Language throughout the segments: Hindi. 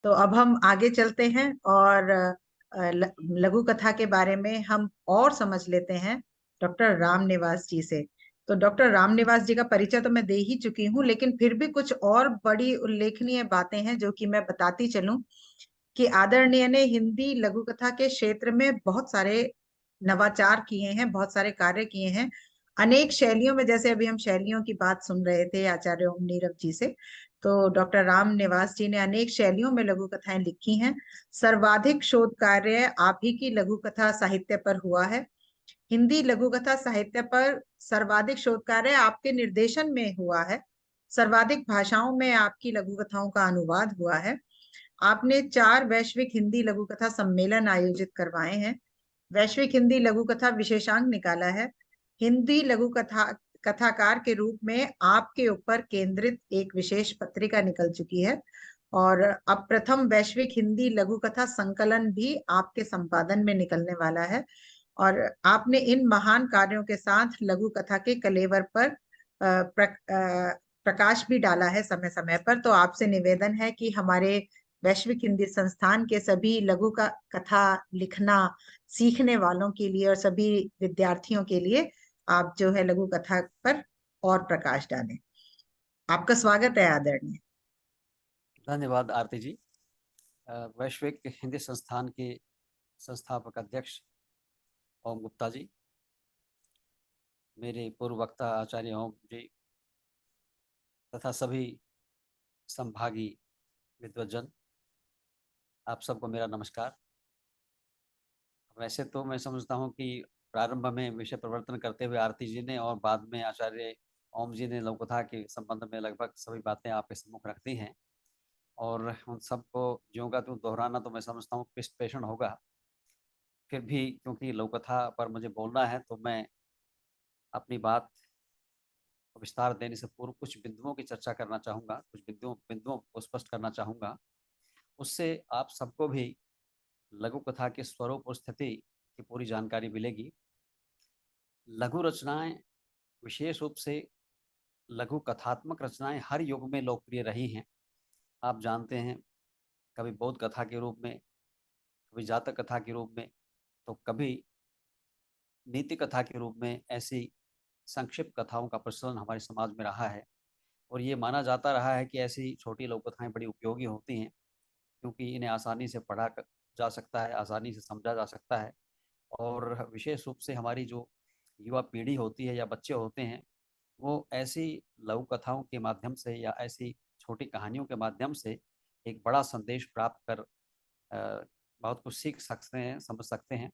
तो अब हम आगे चलते हैं और लघु कथा के बारे में हम और समझ लेते हैं डॉक्टर रामनिवास जी से। तो डॉक्टर रामनिवास जी का परिचय तो मैं दे ही चुकी हूँ, लेकिन फिर भी कुछ और बड़ी उल्लेखनीय बातें हैं जो कि मैं बताती चलूं कि आदरणीय ने हिंदी लघु कथा के क्षेत्र में बहुत सारे नवाचार किए हैं, बहुत सारे कार्य किए हैं। अनेक शैलियों में, जैसे अभी हम शैलियों की बात सुन रहे थे आचार्य ओम नीरव जी से, तो डॉक्टर राम निवास जी ने अनेक शैलियों में लघु कथाएं लिखी हैं। सर्वाधिक शोध कार्य आप ही की लघु कथा साहित्य पर हुआ है। हिंदी लघु कथा साहित्य पर सर्वाधिक शोध कार्य आपके निर्देशन में हुआ है। सर्वाधिक भाषाओं में आपकी लघु कथाओं का अनुवाद हुआ है। आपने 4 वैश्विक हिंदी लघु कथा सम्मेलन आयोजित करवाए हैं। वैश्विक हिंदी लघु कथा विशेषांक निकाला है। हिंदी लघु कथा कथाकार के रूप में आपके ऊपर केंद्रित एक विशेष पत्रिका निकल चुकी है, और अब प्रथम वैश्विक हिंदी लघु कथा संकलन भी आपके संपादन में निकलने वाला है। और आपने इन महान कार्यों के साथ लघु कथा के कलेवर पर प्रकाश भी डाला है समय समय पर। तो आपसे निवेदन है कि हमारे वैश्विक हिंदी संस्थान के सभी लघु का कथा लिखना सीखने वालों के लिए और सभी विद्यार्थियों के लिए आप जो है लघु कथा पर और प्रकाश डालें। आपका स्वागत है आदरणीय। धन्यवाद आरती जी। वैश्विक हिंदी संस्थान के संस्थापक अध्यक्ष ओम गुप्ता जी, मेरे पूर्व वक्ता आचार्य ओम जी तथा सभी संभागी विद्वजन, आप सबको मेरा नमस्कार। वैसे तो मैं समझता हूँ कि प्रारंभ में विषय प्रवर्तन करते हुए आरती जी ने और बाद में आचार्य ओम जी ने लघु कथा के संबंध में लगभग सभी बातें आपके सम्मुख रखती हैं, और उन सबको ज्यों का त्यों दोहराना तो मैं समझता हूँ पिष्ट पेषण होगा। फिर भी क्योंकि लघु कथा पर मुझे बोलना है, तो मैं अपनी बात को विस्तार देने से पूर्व कुछ बिंदुओं की चर्चा करना चाहूँगा, कुछ बिंदुओं को स्पष्ट करना चाहूँगा। उससे आप सबको भी लघु कथा के स्वरूप और स्थिति की पूरी जानकारी मिलेगी। लघु रचनाएं, विशेष रूप से लघु कथात्मक रचनाएं, हर युग में लोकप्रिय रही हैं। आप जानते हैं, कभी बौद्ध कथा के रूप में, कभी जातक कथा के रूप में, तो कभी नीति कथा के रूप में ऐसी संक्षिप्त कथाओं का प्रचलन हमारे समाज में रहा है। और ये माना जाता रहा है कि ऐसी छोटी लघु कथाएं बड़ी उपयोगी होती हैं, क्योंकि इन्हें आसानी से पढ़ा जा सकता है, आसानी से समझा जा सकता है। और विशेष रूप से हमारी जो युवा पीढ़ी होती है या बच्चे होते हैं, वो ऐसी लघु कथाओं के माध्यम से या ऐसी छोटी कहानियों के माध्यम से एक बड़ा संदेश प्राप्त कर बहुत कुछ सीख सकते हैं, समझ सकते हैं।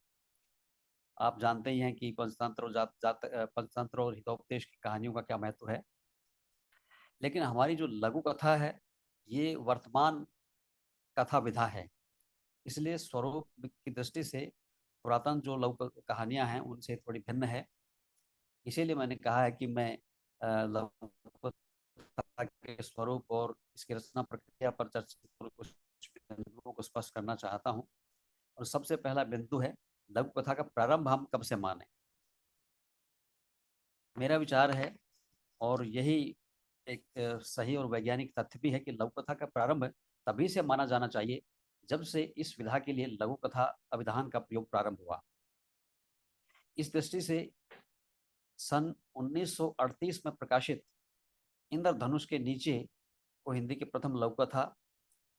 आप जानते ही हैं कि पंचतंत्र और पंचतंत्र और हितोपदेश की कहानियों का क्या महत्व है। लेकिन हमारी जो लघु कथा है, ये वर्तमान कथा विधा है, इसलिए स्वरूप की दृष्टि से पुरातन जो लघु कहानियां हैं उनसे थोड़ी भिन्न है। इसीलिए मैंने कहा है कि मैं लघु कथा के स्वरूप और इसकी रचना प्रक्रिया पर चर्चा कुछ बिंदुओं को स्पष्ट करना चाहता हूँ। और सबसे पहला बिंदु है, लघु कथा का प्रारंभ हम कब से माने। मेरा विचार है, और यही एक सही और वैज्ञानिक तथ्य भी है, कि लघु कथा का प्रारंभ तभी से माना जाना चाहिए जब से इस विधा के लिए लघु कथा अभिधान का प्रयोग प्रारंभ हुआ। इस दृष्टि से सन 1938 में प्रकाशित इंद्रधनुष के नीचे को हिंदी की प्रथम लघु कथा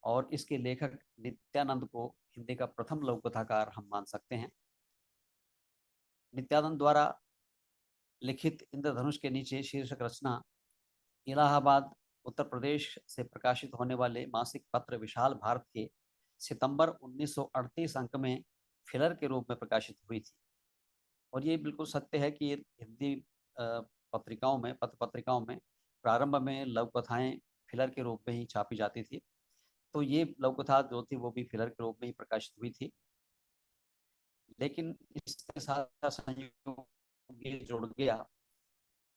और इसके लेखक नित्यानंद को हिंदी का प्रथम लघु कथाकार हम मान सकते हैं। नित्यानंद द्वारा लिखित इंद्रधनुष के नीचे शीर्षक रचना इलाहाबाद उत्तर प्रदेश से प्रकाशित होने वाले मासिक पत्र विशाल भारत के सितंबर 1938 अंक में फिलर के रूप में प्रकाशित हुई थी। और ये बिल्कुल सत्य है कि हिंदी पत्रिकाओं में, पत्र पत्रिकाओं में प्रारंभ में लघु कथाएं फिलर के रूप में ही छापी जाती थी। तो ये लघु कथा जो थी वो भी फिलर के रूप में ही प्रकाशित हुई थी। लेकिन इसके साथ संयोग ये जुड़ गया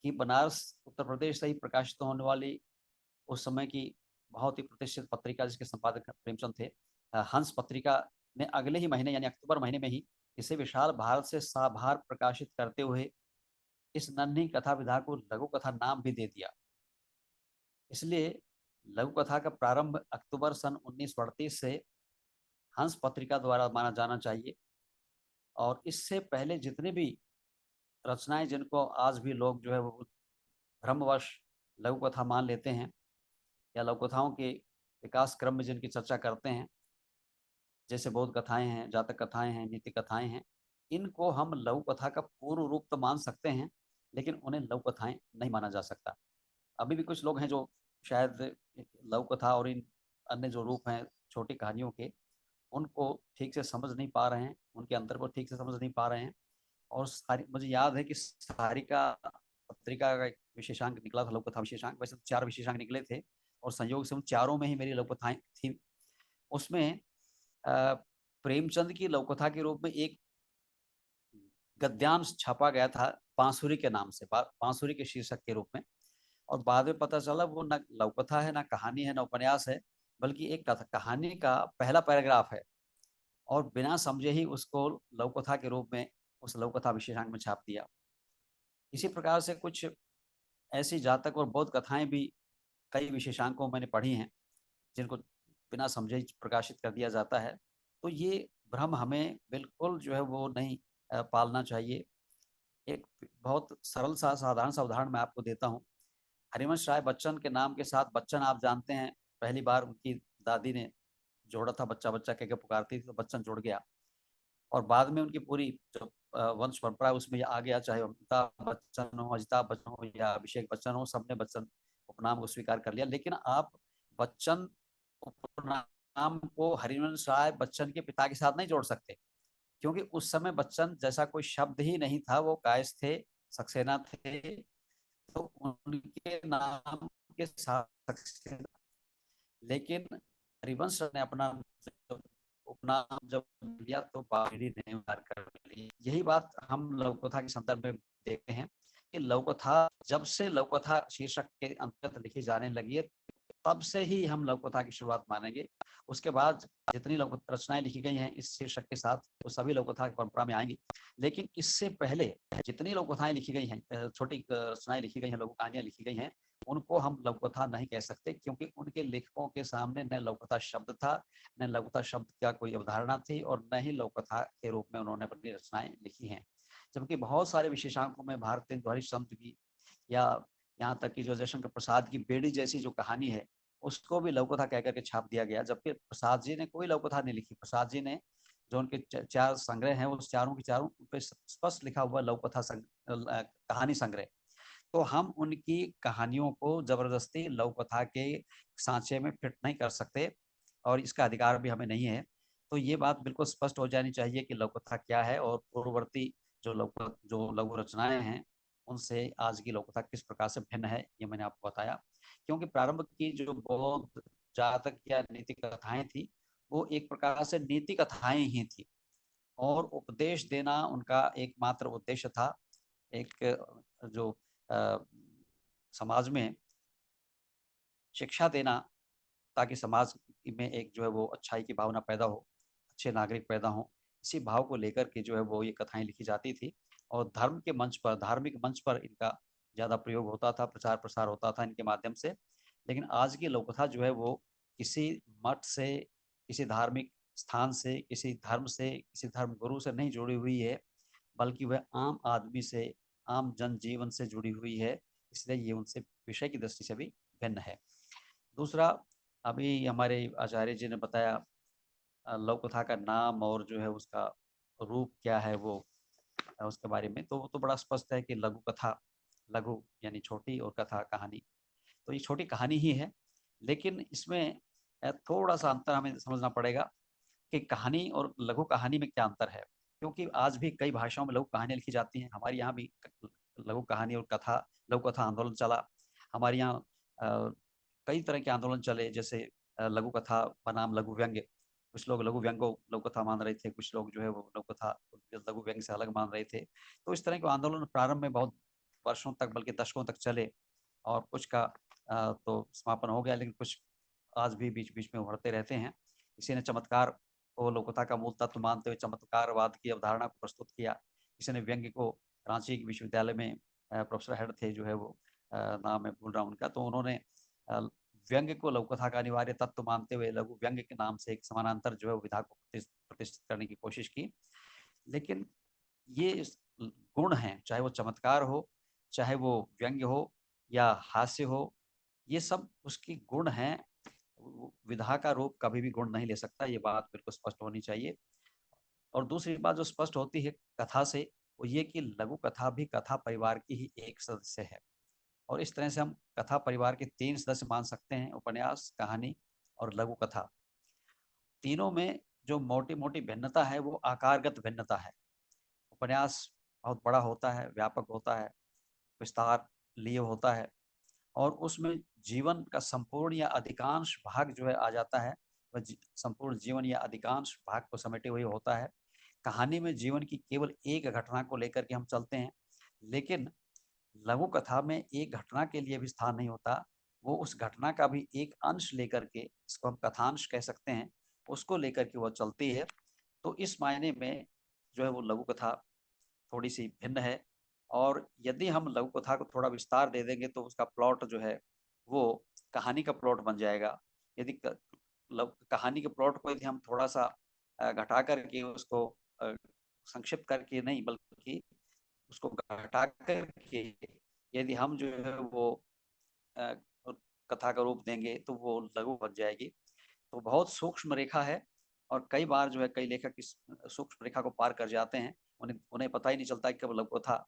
कि बनारस उत्तर प्रदेश से ही प्रकाशित होने वाली उस समय की बहुत ही प्रतिष्ठित पत्रिका, जिसके संपादक प्रेमचंद थे, हंस पत्रिका ने अगले ही महीने यानी अक्टूबर महीने में ही इसे विशाल भारत से साभार प्रकाशित करते हुए इस नन्ही कथा विधा को लघु कथा नाम भी दे दिया। इसलिए लघु कथा का प्रारंभ अक्टूबर सन 1938 से हंस पत्रिका द्वारा माना जाना चाहिए। और इससे पहले जितने भी रचनाएं जिनको आज भी लोग जो है वो भ्रमवश लघु कथा मान लेते हैं या लघु कथाओं के विकास क्रम में जिनकी चर्चा करते हैं, जैसे बौद्ध कथाएं हैं, जातक कथाएं हैं, नीति कथाएं हैं, इनको हम लघु कथा का पूर्ण रूप तो मान सकते हैं, लेकिन उन्हें लघु कथाएं नहीं माना जा सकता। अभी भी कुछ लोग हैं जो शायद लघु कथा और इन अन्य जो रूप हैं छोटी कहानियों के, उनको ठीक से समझ नहीं पा रहे हैं, उनके अंतर को ठीक से समझ नहीं पा रहे हैं। और सारी, मुझे याद है कि सारिका पत्रिका का एक विशेषांक निकला था, लघु कथा विशेषांक। वैसे तो 4 विशेषांक निकले थे और संयोग से उन चारों में ही मेरी लघु कथाएं थी। उसमें प्रेमचंद की लघु कथा के रूप में एक गद्यांश छापा गया था बांसुरी के नाम से, बांसुरी के शीर्षक के रूप में। और बाद में पता चला वो न लघु कथा है, ना कहानी है, ना उपन्यास है, बल्कि एक कहानी का पहला पैराग्राफ है। और बिना समझे ही उसको लघु कथा के रूप में उस लघु कथा विशेषांक में छाप दिया। इसी प्रकार से कुछ ऐसी जातक और बौद्ध कथाएं भी कई विशेषांकों मैंने पढ़ी हैं, जिनको बिना समझे ही प्रकाशित कर दिया जाता है। तो ये भ्रम हमें बिल्कुल जो है वो नहीं पालना चाहिए। एक बहुत सरल सा साधारण सा उदाहरण मैं आपको देता हूँ। हरिवंश राय बच्चन के नाम के साथ बच्चन, आप जानते हैं, पहली बार उनकी दादी ने जोड़ा था, बच्चा बच्चा कह के पुकारती थी तो बच्चन जुड़ गया। और बाद में उनकी पूरी जो वंश परंपरा है उसमें आ गया, चाहे अमिताभ बच्चन हो, अजिताभ बच्चन हो या अभिषेक बच्चन हो, सबने बच्चन उपनाम को स्वीकार कर लिया। लेकिन आप बच्चन उपनाम को हरिवंश राय बच्चन के पिता के साथ नहीं जोड़ सकते, क्योंकि उस समय बच्चन जैसा कोई शब्द ही नहीं था। वो कायस्थ थे, सक्सेना थे, तो उनके नाम के साथ सक्सेना। लेकिन हरिवंश ने अपना उपनाम जब लिया तो बावरी ने मार कर ली। यही बात हम लघु कथा के संदर्भ में देखते हैं कि लघु कथा, जब से लघु कथा शीर्षक के अंतर्गत लिखी जाने लगी है, तब से ही हम लघु कथा की शुरुआत मानेंगे। उसके बाद जितनी लघु रचनाएं लिखी गई हैं इस शीर्षक के साथ, वो सभी लघु कथा की परंपरा में आएंगी। लेकिन इससे पहले जितनी लघु कथाएं लिखी गई हैं, छोटी रचनाएं लिखी गई हैं, लघु कहानियां लिखी गई हैं, उनको हम लघु कथा नहीं कह सकते, क्योंकि उनके लेखकों के सामने न लघु कथा शब्द था, न लघु कथा शब्द का कोई अवधारणा थी, और न ही लघु कथा के रूप में उन्होंने अपनी रचनाएं लिखी हैं। जबकि बहुत सारे विशेषांकों में भारतेंदु हरिश्चंद्र की, या यहाँ तक कि जो जयशंकर प्रसाद की बेड़ी जैसी जो कहानी है, उसको भी लघु कथा कह करके छाप दिया गया। जबकि प्रसाद जी ने कोई लघु कथा नहीं लिखी। प्रसाद जी ने जो उनके 4 संग्रह हैं, उस चारों की चारों पे स्पष्ट लिखा हुआ लघु कथा कहानी संग्रह। तो हम उनकी कहानियों को जबरदस्ती लघु कथा के सांचे में फिट नहीं कर सकते, और इसका अधिकार भी हमें नहीं है। तो ये बात बिल्कुल स्पष्ट हो जानी चाहिए कि लघु कथा क्या है, और पूर्ववर्ती जो लघु रचनाएं हैं उनसे आज की लघु कथा किस प्रकार से भिन्न है, ये मैंने आपको बताया। क्योंकि प्रारंभ की जो बौद्ध जातक या नीति कथाएं थी, वो एक प्रकार से नीति कथाएं ही थी, और उपदेश देना उनका एकमात्र उद्देश्य था। एक जो अ, समाज में शिक्षा देना, ताकि समाज में एक जो है वो अच्छाई की भावना पैदा हो, अच्छे नागरिक पैदा हो, इसी भाव को लेकर के जो है वो ये कथाएं लिखी जाती थी। और धर्म के मंच पर, धार्मिक मंच पर इनका ज़्यादा प्रयोग होता था, प्रचार प्रसार होता था इनके माध्यम से। लेकिन आज की लोक कथा जो है वो किसी मठ से, किसी धार्मिक स्थान से, किसी धर्म से, किसी धर्म गुरु से नहीं जुड़ी हुई है, बल्कि वह आम आदमी से, आम जनजीवन से जुड़ी हुई है। इसलिए ये उनसे विषय की दृष्टि से भी भिन्न है। दूसरा, अभी हमारे आचार्य जी ने बताया लघु कथा का नाम और जो है उसका रूप क्या है, वो उसके बारे में तो वो तो बड़ा स्पष्ट है कि लघु कथा, लघु यानी छोटी, और कथा कहानी, तो ये छोटी कहानी ही है। लेकिन इसमें थोड़ा सा अंतर हमें समझना पड़ेगा कि कहानी और लघु कहानी में क्या अंतर है। क्योंकि आज भी कई भाषाओं में लघु कहानियां लिखी जाती हैं। हमारे यहाँ भी लघु कहानी और कथा, लघु कथा आंदोलन चला। हमारे यहाँ कई तरह के आंदोलन चले, जैसे लघु कथा बनाम लघु व्यंग्य। कुछ लोग लघु व्यंग को लघु कथा मान रहे थे, कुछ लोग जो है वो लघु कथा लघु व्यंग से अलग मान रहे थे। तो इस तरह के आंदोलन प्रारंभ में बहुत वर्षों तक, बल्कि दशकों तक चले, और कुछ का तो समापन हो गया, लेकिन कुछ आज भी बीच बीच में उभरते रहते हैं। किसी ने चमत्कार को लघु कथा का मूल तत्व मानते हुए चमत्कारवाद की अवधारणा को प्रस्तुत किया। किसी ने व्यंग्य को, रांची विश्वविद्यालय में प्रोफेसर हेड थे जो है वो, नाम मैं भूल रहा हूँ उनका, तो उन्होंने व्यंग्य को लघु कथा का अनिवार्य तत्व मानते हुए लघु व्यंग्य के नाम से एक समानांतर जो है विधा को प्रतिष्ठित करने की कोशिश की। लेकिन ये गुण हैं, चाहे वो चमत्कार हो, चाहे वो व्यंग्य हो या हास्य हो, ये सब उसकी गुण हैं। विधा का रूप कभी भी गुण नहीं ले सकता, ये बात बिल्कुल स्पष्ट होनी चाहिए। और दूसरी बात जो स्पष्ट होती है कथा से, वो ये कि लघु कथा भी कथा परिवार की ही एक सदस्य है। और इस तरह से हम कथा परिवार के 3 सदस्य मान सकते हैं, उपन्यास, कहानी और लघु कथा। तीनों में जो मोटी मोटी भिन्नता है वो आकारगत भिन्नता है। उपन्यास बहुत बड़ा होता है, व्यापक होता है, विस्तार लिए होता है, और उसमें जीवन का संपूर्ण या अधिकांश भाग जो है आ जाता है, वह संपूर्ण जीवन या अधिकांश भाग को समेटे हुए होता है। कहानी में जीवन की केवल एक घटना को लेकर के हम चलते हैं, लेकिन लघु कथा में एक घटना के लिए भी स्थान नहीं होता, वो उस घटना का भी एक अंश लेकर के, इसको हम कथांश कह सकते हैं, उसको लेकर के वो चलती है। तो इस मायने में जो है वो लघु कथा थोड़ी सी भिन्न है। और यदि हम लघु कथा को थोड़ा विस्तार दे देंगे तो उसका प्लॉट जो है वो कहानी का प्लॉट बन जाएगा। यदि कहानी के प्लॉट को यदि हम थोड़ा सा घटा करके उसको संक्षिप्त करके नहीं, बल्कि उसको घटा करके यदि हम जो है वो अ, कथा का रूप देंगे तो वो लघु बन जाएगी। तो बहुत सूक्ष्म रेखा है, और कई बार जो है कई लेखक इस सूक्ष्म रेखा को पार कर जाते हैं, उन्हें उन्हें पता ही नहीं चलता कि कब लघु कथा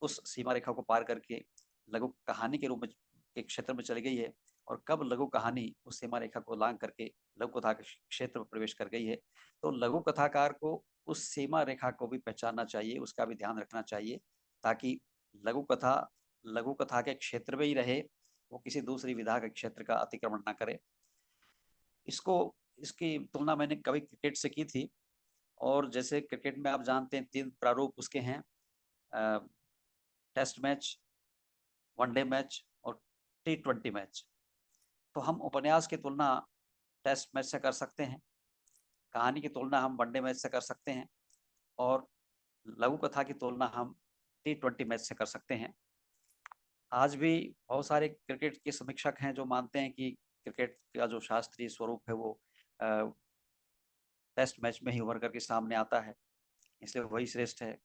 उस सीमा रेखा को पार करके लघु कहानी के रूप में के क्षेत्र में चली गई है, और कब लघु कहानी उस सीमा रेखा को लांघ करके लघु कथा के क्षेत्र में प्रवेश कर गई है। तो लघु कथाकार को उस सीमा रेखा को भी पहचानना चाहिए, उसका भी ध्यान रखना चाहिए, ताकि लघु कथा लघु कथा के क्षेत्र में ही रहे, वो किसी दूसरी विधा के क्षेत्र का अतिक्रमण ना करे। इसको इसकी तुलना मैंने कभी क्रिकेट से की थी। और जैसे क्रिकेट में आप जानते हैं 3 प्रारूप उसके हैं, टेस्ट मैच, वनडे मैच और T20 मैच। तो हम उपन्यास की तुलना टेस्ट मैच से कर सकते हैं, कहानी की तुलना हम वनडे मैच से कर सकते हैं, और लघु कथा की तुलना हम T20 मैच से कर सकते हैं। आज भी बहुत सारे क्रिकेट के समीक्षक हैं जो मानते हैं कि क्रिकेट का जो शास्त्रीय स्वरूप है वो टेस्ट मैच में ही उभर करके सामने आता है, इसलिए वही श्रेष्ठ है।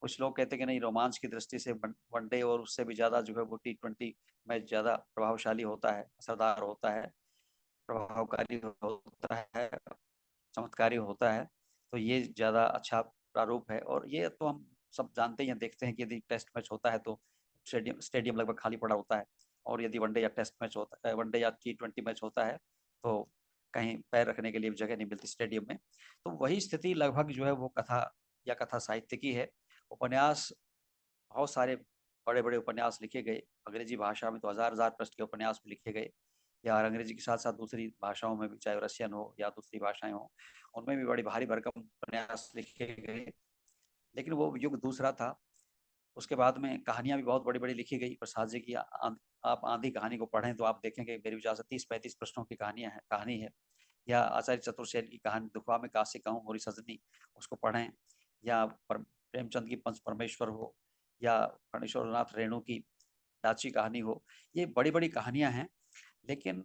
कुछ लोग कहते हैं कि नहीं, रोमांच की दृष्टि से वनडे और उससे भी ज़्यादा जो है वो T20 मैच ज़्यादा प्रभावशाली होता है, असरदार होता है, प्रभावकारी होता है, चमत्कारी होता है। तो ये ज़्यादा अच्छा प्रारूप है। और ये तो हम सब जानते हैं, देखते हैं कि यदि टेस्ट मैच होता है तो स्टेडियम स्टेडियम लगभग खाली पड़ा होता है, और यदि वनडे या टेस्ट मैच होता है, वनडे या T20 मैच होता है, तो कहीं पैर रखने के लिए जगह नहीं मिलती स्टेडियम में। तो वही स्थिति लगभग जो है वो कथा या कथा साहित्य की है। उपन्यास, बहुत सारे बड़े बड़े उपन्यास लिखे गए, अंग्रेजी भाषा में तो हजार हजार पृष्ठ के उपन्यास भी लिखे गए, या अंग्रेजी के साथ साथ दूसरी भाषाओं में भी, चाहे रशियन हो या दूसरी भाषाएं हो, उनमें भी बड़ी भारी भरकम उपन्यास लिखे गए। लेकिन वो युग दूसरा था। उसके बाद में कहानियां भी बहुत बड़ी बड़ी लिखी गई। प्रसाद जी की आप आंधी कहानी को पढ़ें तो आप देखेंगे मेरे विचार से 30-35 प्रश्नों की कहानी है। या आचार्य चतुर्सेन की कहानी दुखवा में काशी कहूँ मोरी सजनी, उसको पढ़ें। या प्रेमचंद की पंच परमेश्वर हो, या फणीश्वर नाथ रेणु की डाची कहानी हो, ये बड़ी बड़ी कहानियां हैं। लेकिन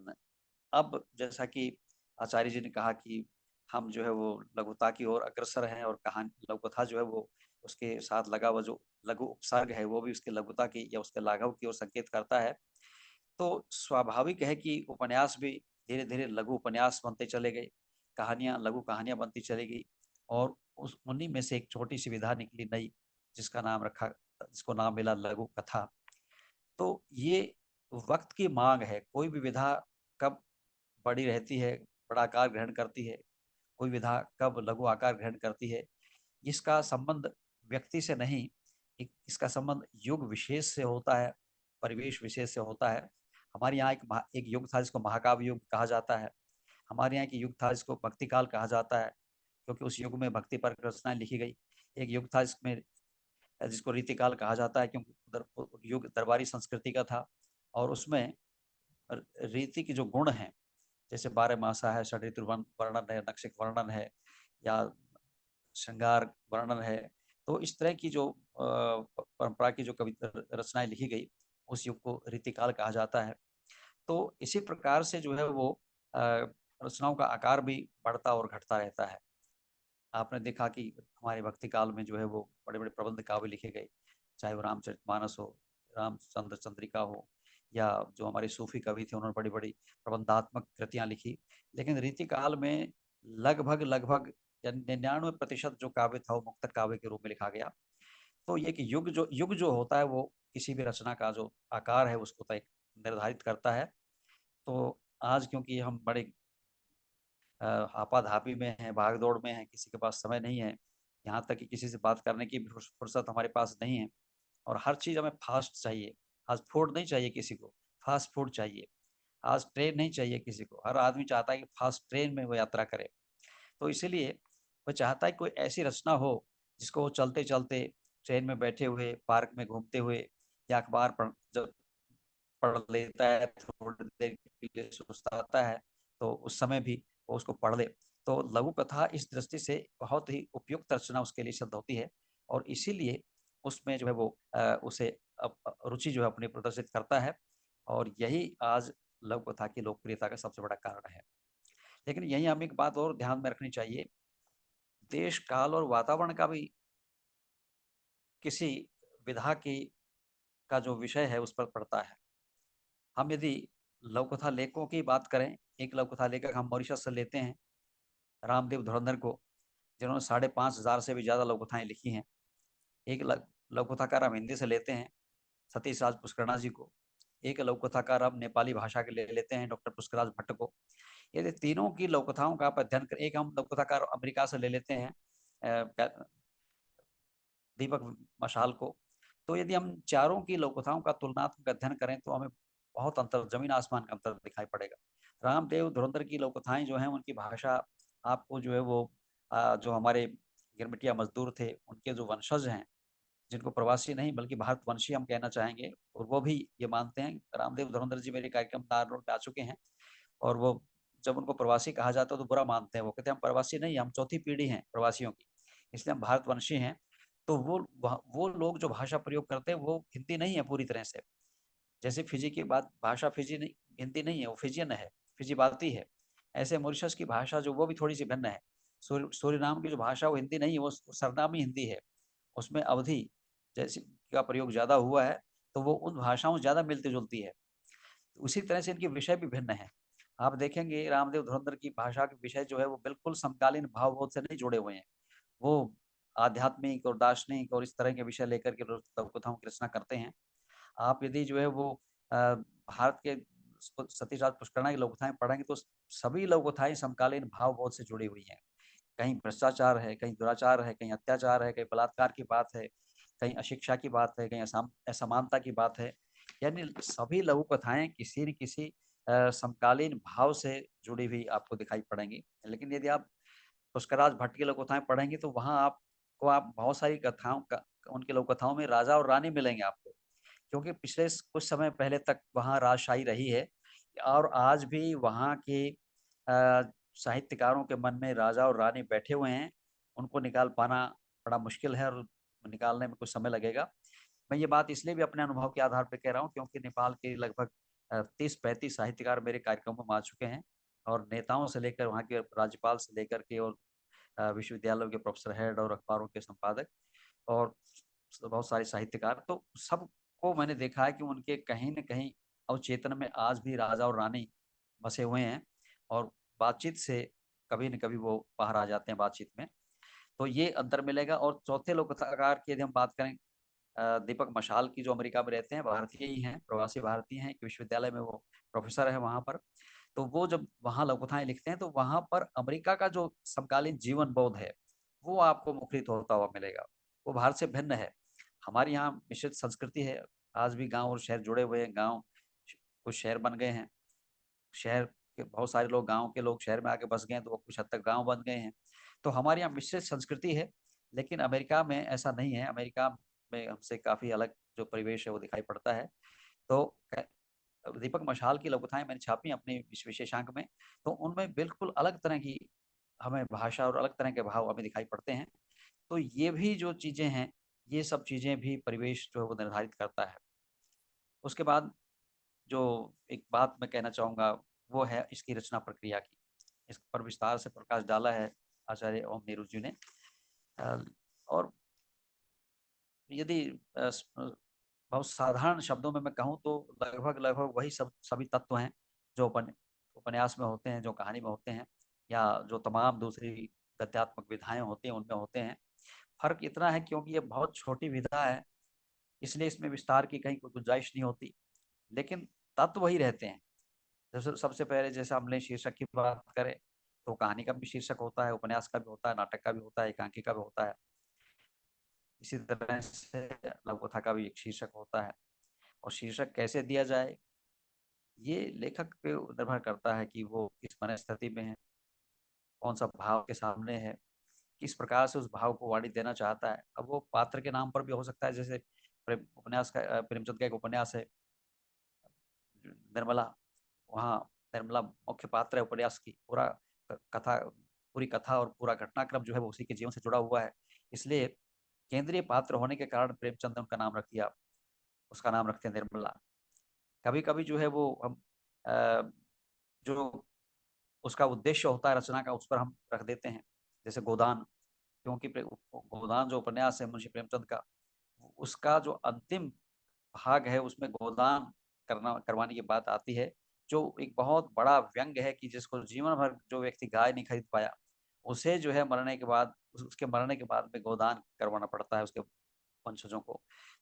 अब जैसा कि आचार्य जी ने कहा कि हम जो है वो लघुता की ओर अग्रसर हैं, और कहानी लघुकथा जो है वो उसके साथ लगा हुआ जो लघु उपसर्ग है वो भी उसके लघुता की या उसके लाघव की ओर संकेत करता है। तो स्वाभाविक है कि उपन्यास भी धीरे धीरे लघु उपन्यास बनते चले गए, कहानियां लघु कहानियां बनती चली गई, और उस उन्हीं में से एक छोटी सी विधा निकली नई, जिसको नाम मिला लघु कथा। तो ये वक्त की मांग है। कोई भी विधा कब बड़ी रहती है, बड़ा आकार ग्रहण करती है, कोई विधा कब लघु आकार ग्रहण करती है, इसका संबंध व्यक्ति से नहीं, इसका संबंध युग विशेष से होता है, परिवेश विशेष से होता है। हमारे यहाँ एक युग था जिसको महाकाव्य युग कहा जाता है। हमारे यहाँ एक युग था जिसको भक्ति काल कहा जाता है, क्योंकि उस युग में भक्ति पर रचनाएं लिखी गई। एक युग था जिसको रीतिकाल कहा जाता है, क्योंकि युग दरबारी संस्कृति का था, और उसमें रीति के जो गुण हैं, जैसे 12 मासा है, षड ऋतु वर्णन है, नक्षत्र वर्णन है, या श्रृंगार वर्णन है। तो इस तरह की जो परंपरा की जो कविता रचनाएं लिखी गई, उस युग को रीतिकाल कहा जाता है। तो इसी प्रकार से जो है वो रचनाओं का आकार भी बढ़ता और घटता रहता है। आपने देखा कि हमारे भक्ति काल में जो है वो बड़े बड़े प्रबंध काव्य लिखे गए, चाहे वो रामचरितमानस हो, रामचंद्र चंद्रिका हो, या जो हमारे सूफी कवि थे उन्होंने बड़ी बड़ी प्रबंधात्मक कृतियां लिखी। लेकिन रीति काल में लगभग लगभग 99% जो काव्य था वो मुक्तक काव्य के रूप में लिखा गया। तो ये कि युग जो होता है वो किसी भी रचना का जो आकार है उसको तय निर्धारित करता है। तो आज क्योंकि हम बड़े आपाधापी में हैं, भाग दौड़ में हैं, किसी के पास समय नहीं है, यहाँ तक कि किसी से बात करने की भी फुर्सत हमारे पास नहीं है, और हर चीज़ हमें फास्ट चाहिए। आज फूड नहीं चाहिए किसी को, फास्ट फूड चाहिए। आज ट्रेन नहीं चाहिए किसी को, हर आदमी चाहता है कि फास्ट ट्रेन में वो यात्रा करे। तो इसीलिए वो चाहता है कोई ऐसी रचना हो जिसको वो चलते चलते, ट्रेन में बैठे हुए, पार्क में घूमते हुए, या अखबार पढ़ जब पढ़ लेता है, थोड़ी देर के लिए सुस्ताता है, तो उस समय भी वो उसको पढ़ ले। तो लघु कथा इस दृष्टि से बहुत ही उपयुक्त रचना उसके लिए सिद्ध होती है, और इसीलिए उसमें जो है वो उसे रुचि जो है अपनी प्रदर्शित करता है, और यही आज लघु कथा की लोकप्रियता का सबसे बड़ा कारण है। लेकिन यही हमें एक बात और ध्यान में रखनी चाहिए, देश काल और वातावरण का भी किसी विधा की का जो विषय है उस पर पड़ता है। हम यदि लघु कथा लेखकों की बात करें, एक लघु कथा लेखक हम मॉरिशस से लेते हैं, रामदेव धुरंधर को, जिन्होंने 5,500 से भी ज्यादा लघु कथाएं लिखी हैं। एक लघु कथाकार हम हिंदी से लेते हैं, सतीश राज पुष्करणा जी को। एक लघु कथाकार हम नेपाली भाषा के ले लेते हैं, डॉक्टर पुष्कराज भट्ट को। यदि तीनों की लघु कथाओं का आप अध्ययन करें, एक हम लघु कथाकार अमेरिका से ले लेते हैं, दीपक मशाल को। तो यदि हम चारों की लघु कथाओं का तुलनात्मक अध्ययन करें तो हमें बहुत अंतर, जमीन आसमान का अंतर दिखाई पड़ेगा। रामदेव धुरंधर की लघु कथाएं जो हैं, उनकी भाषा आपको जो है वो जो हमारे गिरमिटिया मजदूर थे उनके जो वंशज हैं, जिनको प्रवासी नहीं बल्कि भारतवंशी हम कहना चाहेंगे, और वो भी ये मानते हैं। रामदेव धुरंधर जी मेरे कार्यक्रम दार रोड पे आ चुके हैं, और वो जब उनको प्रवासी कहा जाता है तो बुरा मानते हैं। वो कहते हैं हम प्रवासी नहीं, हम चौथी पीढ़ी हैं प्रवासियों की, इसलिए हम भारतवंशी हैं। तो वो लोग जो भाषा प्रयोग करते हैं वो हिंदी नहीं है पूरी तरह से। जैसे फिजी की बात, भाषा फिजी नहीं, हिंदी नहीं है, वो फिजियन है, फिजी बाती है। ऐसे मॉरिशस की भाषा जो वो भी थोड़ी सी भिन्न है। सूरीनाम की जो भाषा वो हिंदी नहीं है, वो सरनामी हिंदी है। उसमें अवधि जैसे का प्रयोग ज्यादा हुआ है, तो वो उन भाषाओं ज्यादा मिलती जुलती है। उसी तरह से इनके विषय भी भिन्न है। आप देखेंगे रामदेव धुरंधर की भाषा के विषय जो है वो बिल्कुल समकालीन भावबोध से नहीं जुड़े हुए हैं। वो आध्यात्मिक और दार्शनिक और इस तरह के विषय लेकर के लघु कथाओं की रचना करते हैं। आप यदि जो है वो भारत के सतीश पुष्करणा की लघु कथाएं पढ़ेंगे तो सभी लघु कथाएं समकालीन भावबोध से जुड़ी हुई हैं। कहीं भ्रष्टाचार है, कहीं दुराचार है, कहीं अत्याचार है, कहीं बलात्कार की बात है, कहीं अशिक्षा की बात है, कहीं असमानता की बात है। यानी सभी लघु कथाएं किसी न किसी समकालीन भाव से जुड़ी हुई आपको दिखाई पड़ेंगी। लेकिन यदि आप पुष्कराज भट्ट की लघु कथाएं पढ़ेंगे तो वहां आपको आप बहुत सारी कथाओं का उनकी लघु कथाओं में राजा और रानी मिलेंगे आपको, क्योंकि पिछले कुछ समय पहले तक वहाँ राजशाही रही है, और आज भी वहाँ के साहित्यकारों के मन में राजा और रानी बैठे हुए हैं। उनको निकाल पाना बड़ा मुश्किल है, और निकालने में कुछ समय लगेगा। मैं ये बात इसलिए भी अपने अनुभव के आधार पर कह रहा हूँ क्योंकि नेपाल के लगभग 30-35 साहित्यकार मेरे कार्यक्रमों में आ चुके हैं, और नेताओं से लेकर वहाँ के राज्यपाल से लेकर के, और विश्वविद्यालयों के प्रोफेसर हेड और अखबारों के संपादक, और बहुत सारे साहित्यकार, तो सबको मैंने देखा है कि उनके कहीं न कहीं अवचेतन में आज भी राजा और रानी बसे हुए हैं, और बातचीत से कभी न कभी वो बाहर आ जाते हैं बातचीत में। तो ये अंतर मिलेगा। और चौथे लोक कथाकार की यदि हम बात करें, दीपक मशाल की, जो अमेरिका में रहते हैं, भारतीय ही हैं, प्रवासी भारतीय हैं, एक विश्वविद्यालय में वो प्रोफेसर है वहाँ पर। तो वो जब वहाँ लघु कथाएं लिखते हैं तो वहाँ पर अमेरिका का जो समकालीन जीवन बोध है वो आपको मुखरित होता हुआ मिलेगा। वो भारत से भिन्न है। हमारे यहाँ मिश्रित संस्कृति है, आज भी गांव और शहर जुड़े हुए हैं। गांव कुछ शहर बन गए हैं, शहर के बहुत सारे लोग, गांव के लोग शहर में आके बस गए हैं, तो वो कुछ हद तक गांव बन गए हैं। तो हमारे यहाँ मिश्रित संस्कृति है। लेकिन अमेरिका में ऐसा नहीं है। अमेरिका में हमसे काफी अलग जो परिवेश है वो दिखाई पड़ता है। तो दीपक मशाल की लघु कथाएं मैंने छापी अपने विशेषांक में, तो उनमें बिल्कुल अलग तरह की हमें भाषा और अलग तरह के भाव हमें दिखाई पड़ते हैं। तो ये भी जो चीजें हैं, ये सब चीजें भी परिवेश जो है वो निर्धारित करता है। उसके बाद जो एक बात मैं कहना चाहूँगा वो है इसकी रचना प्रक्रिया की। इस पर विस्तार से प्रकाश डाला है आचार्य ओम नेहरू जी ने। और यदि बहुत साधारण शब्दों में मैं कहूँ तो लगभग वही सब सभी तत्व हैं जो उपन्यास में होते हैं, जो कहानी में होते हैं, या जो तमाम दूसरी गद्यात्मक विधाएं होती हैं उनमें होते हैं। फर्क इतना है क्योंकि ये बहुत छोटी विधा है, इसलिए इसमें विस्तार की कहीं कोई गुंजाइश नहीं होती, लेकिन तत्व वही रहते हैं। जैसे सबसे पहले जैसे हमने शीर्षक की बात करें तो कहानी का भी शीर्षक होता है, उपन्यास का भी होता है, नाटक का भी होता है, एकांकी का भी होता है। इसी तरह से लघु कथा का भी एक शीर्षक होता है। और शीर्षक कैसे दिया जाए ये लेखक पे निर्भर करता है कि वो किस मनस्थिति में है, कौन सा भाव के सामने है, किस प्रकार से उस भाव को वाणी देना चाहता है। अब वो पात्र के नाम पर भी हो सकता है, जैसे उपन्यास का प्रेमचंद का एक उपन्यास है निर्मला। वहाँ निर्मला मुख्य पात्र है उपन्यास की। पूरा कथा पूरी कथा और पूरा घटनाक्रम जो है वो उसी के जीवन से जुड़ा हुआ है, इसलिए केंद्रीय पात्र होने के कारण प्रेमचंद ने उनका नाम रख दिया, उसका नाम रखते हैं निर्मला। कभी कभी जो है वो हम जो उसका उद्देश्य होता है रचना का उस पर हम रख देते हैं, जैसे गोदान। क्योंकि गोदान जो उपन्यास है मुंशी प्रेमचंद का, उसका जो अंतिम भाग है उसमें गोदान करवाने की बात आती है, जो एक बहुत बड़ा व्यंग है कि जिसको जीवन भर जो व्यक्ति गाय नहीं खरीद पाया उसे जो है मरने के बाद, उसके मरने के बाद में गोदान करवाना पड़ता है उसके वंशजों को।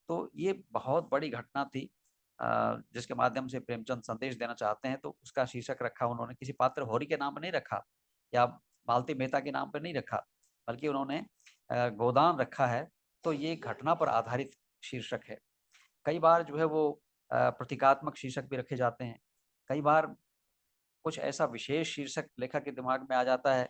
तो ये बहुत बड़ी घटना थी जिसके माध्यम से प्रेमचंद संदेश देना चाहते हैं, तो उसका शीर्षक रखा उन्होंने किसी पात्र होरी के नाम पर नहीं रखा या मालती मेहता के नाम पर नहीं रखा, बल्कि उन्होंने गोदान रखा है। तो ये घटना पर आधारित शीर्षक है। कई बार जो है वो प्रतीकात्मक शीर्षक भी रखे जाते हैं। कई बार कुछ ऐसा विशेष शीर्षक लेखक के दिमाग में आ जाता है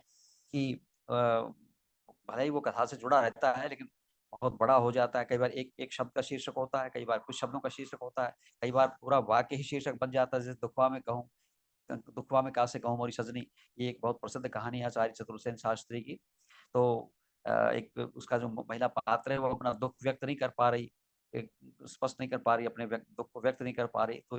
कि भले ही वो कथा से जुड़ा रहता है लेकिन बहुत बड़ा हो जाता है। कई बार एक एक शब्द का शीर्षक होता है, कई बार कुछ शब्दों का शीर्षक होता है, कई बार पूरा वाक्य ही शीर्षक बन जाता है। जैसे दुखवा में कासे कहूँ मोरी सजनी, ये एक बहुत प्रसिद्ध कहानी है आचार्य चतुर्सेन शास्त्री की। तो एक उसका जो महिला पात्र है वो अपना दुख व्यक्त नहीं कर पा रही, स्पष्ट नहीं कर पा रही, अपने दुख को व्यक्त नहीं कर पा रही। तो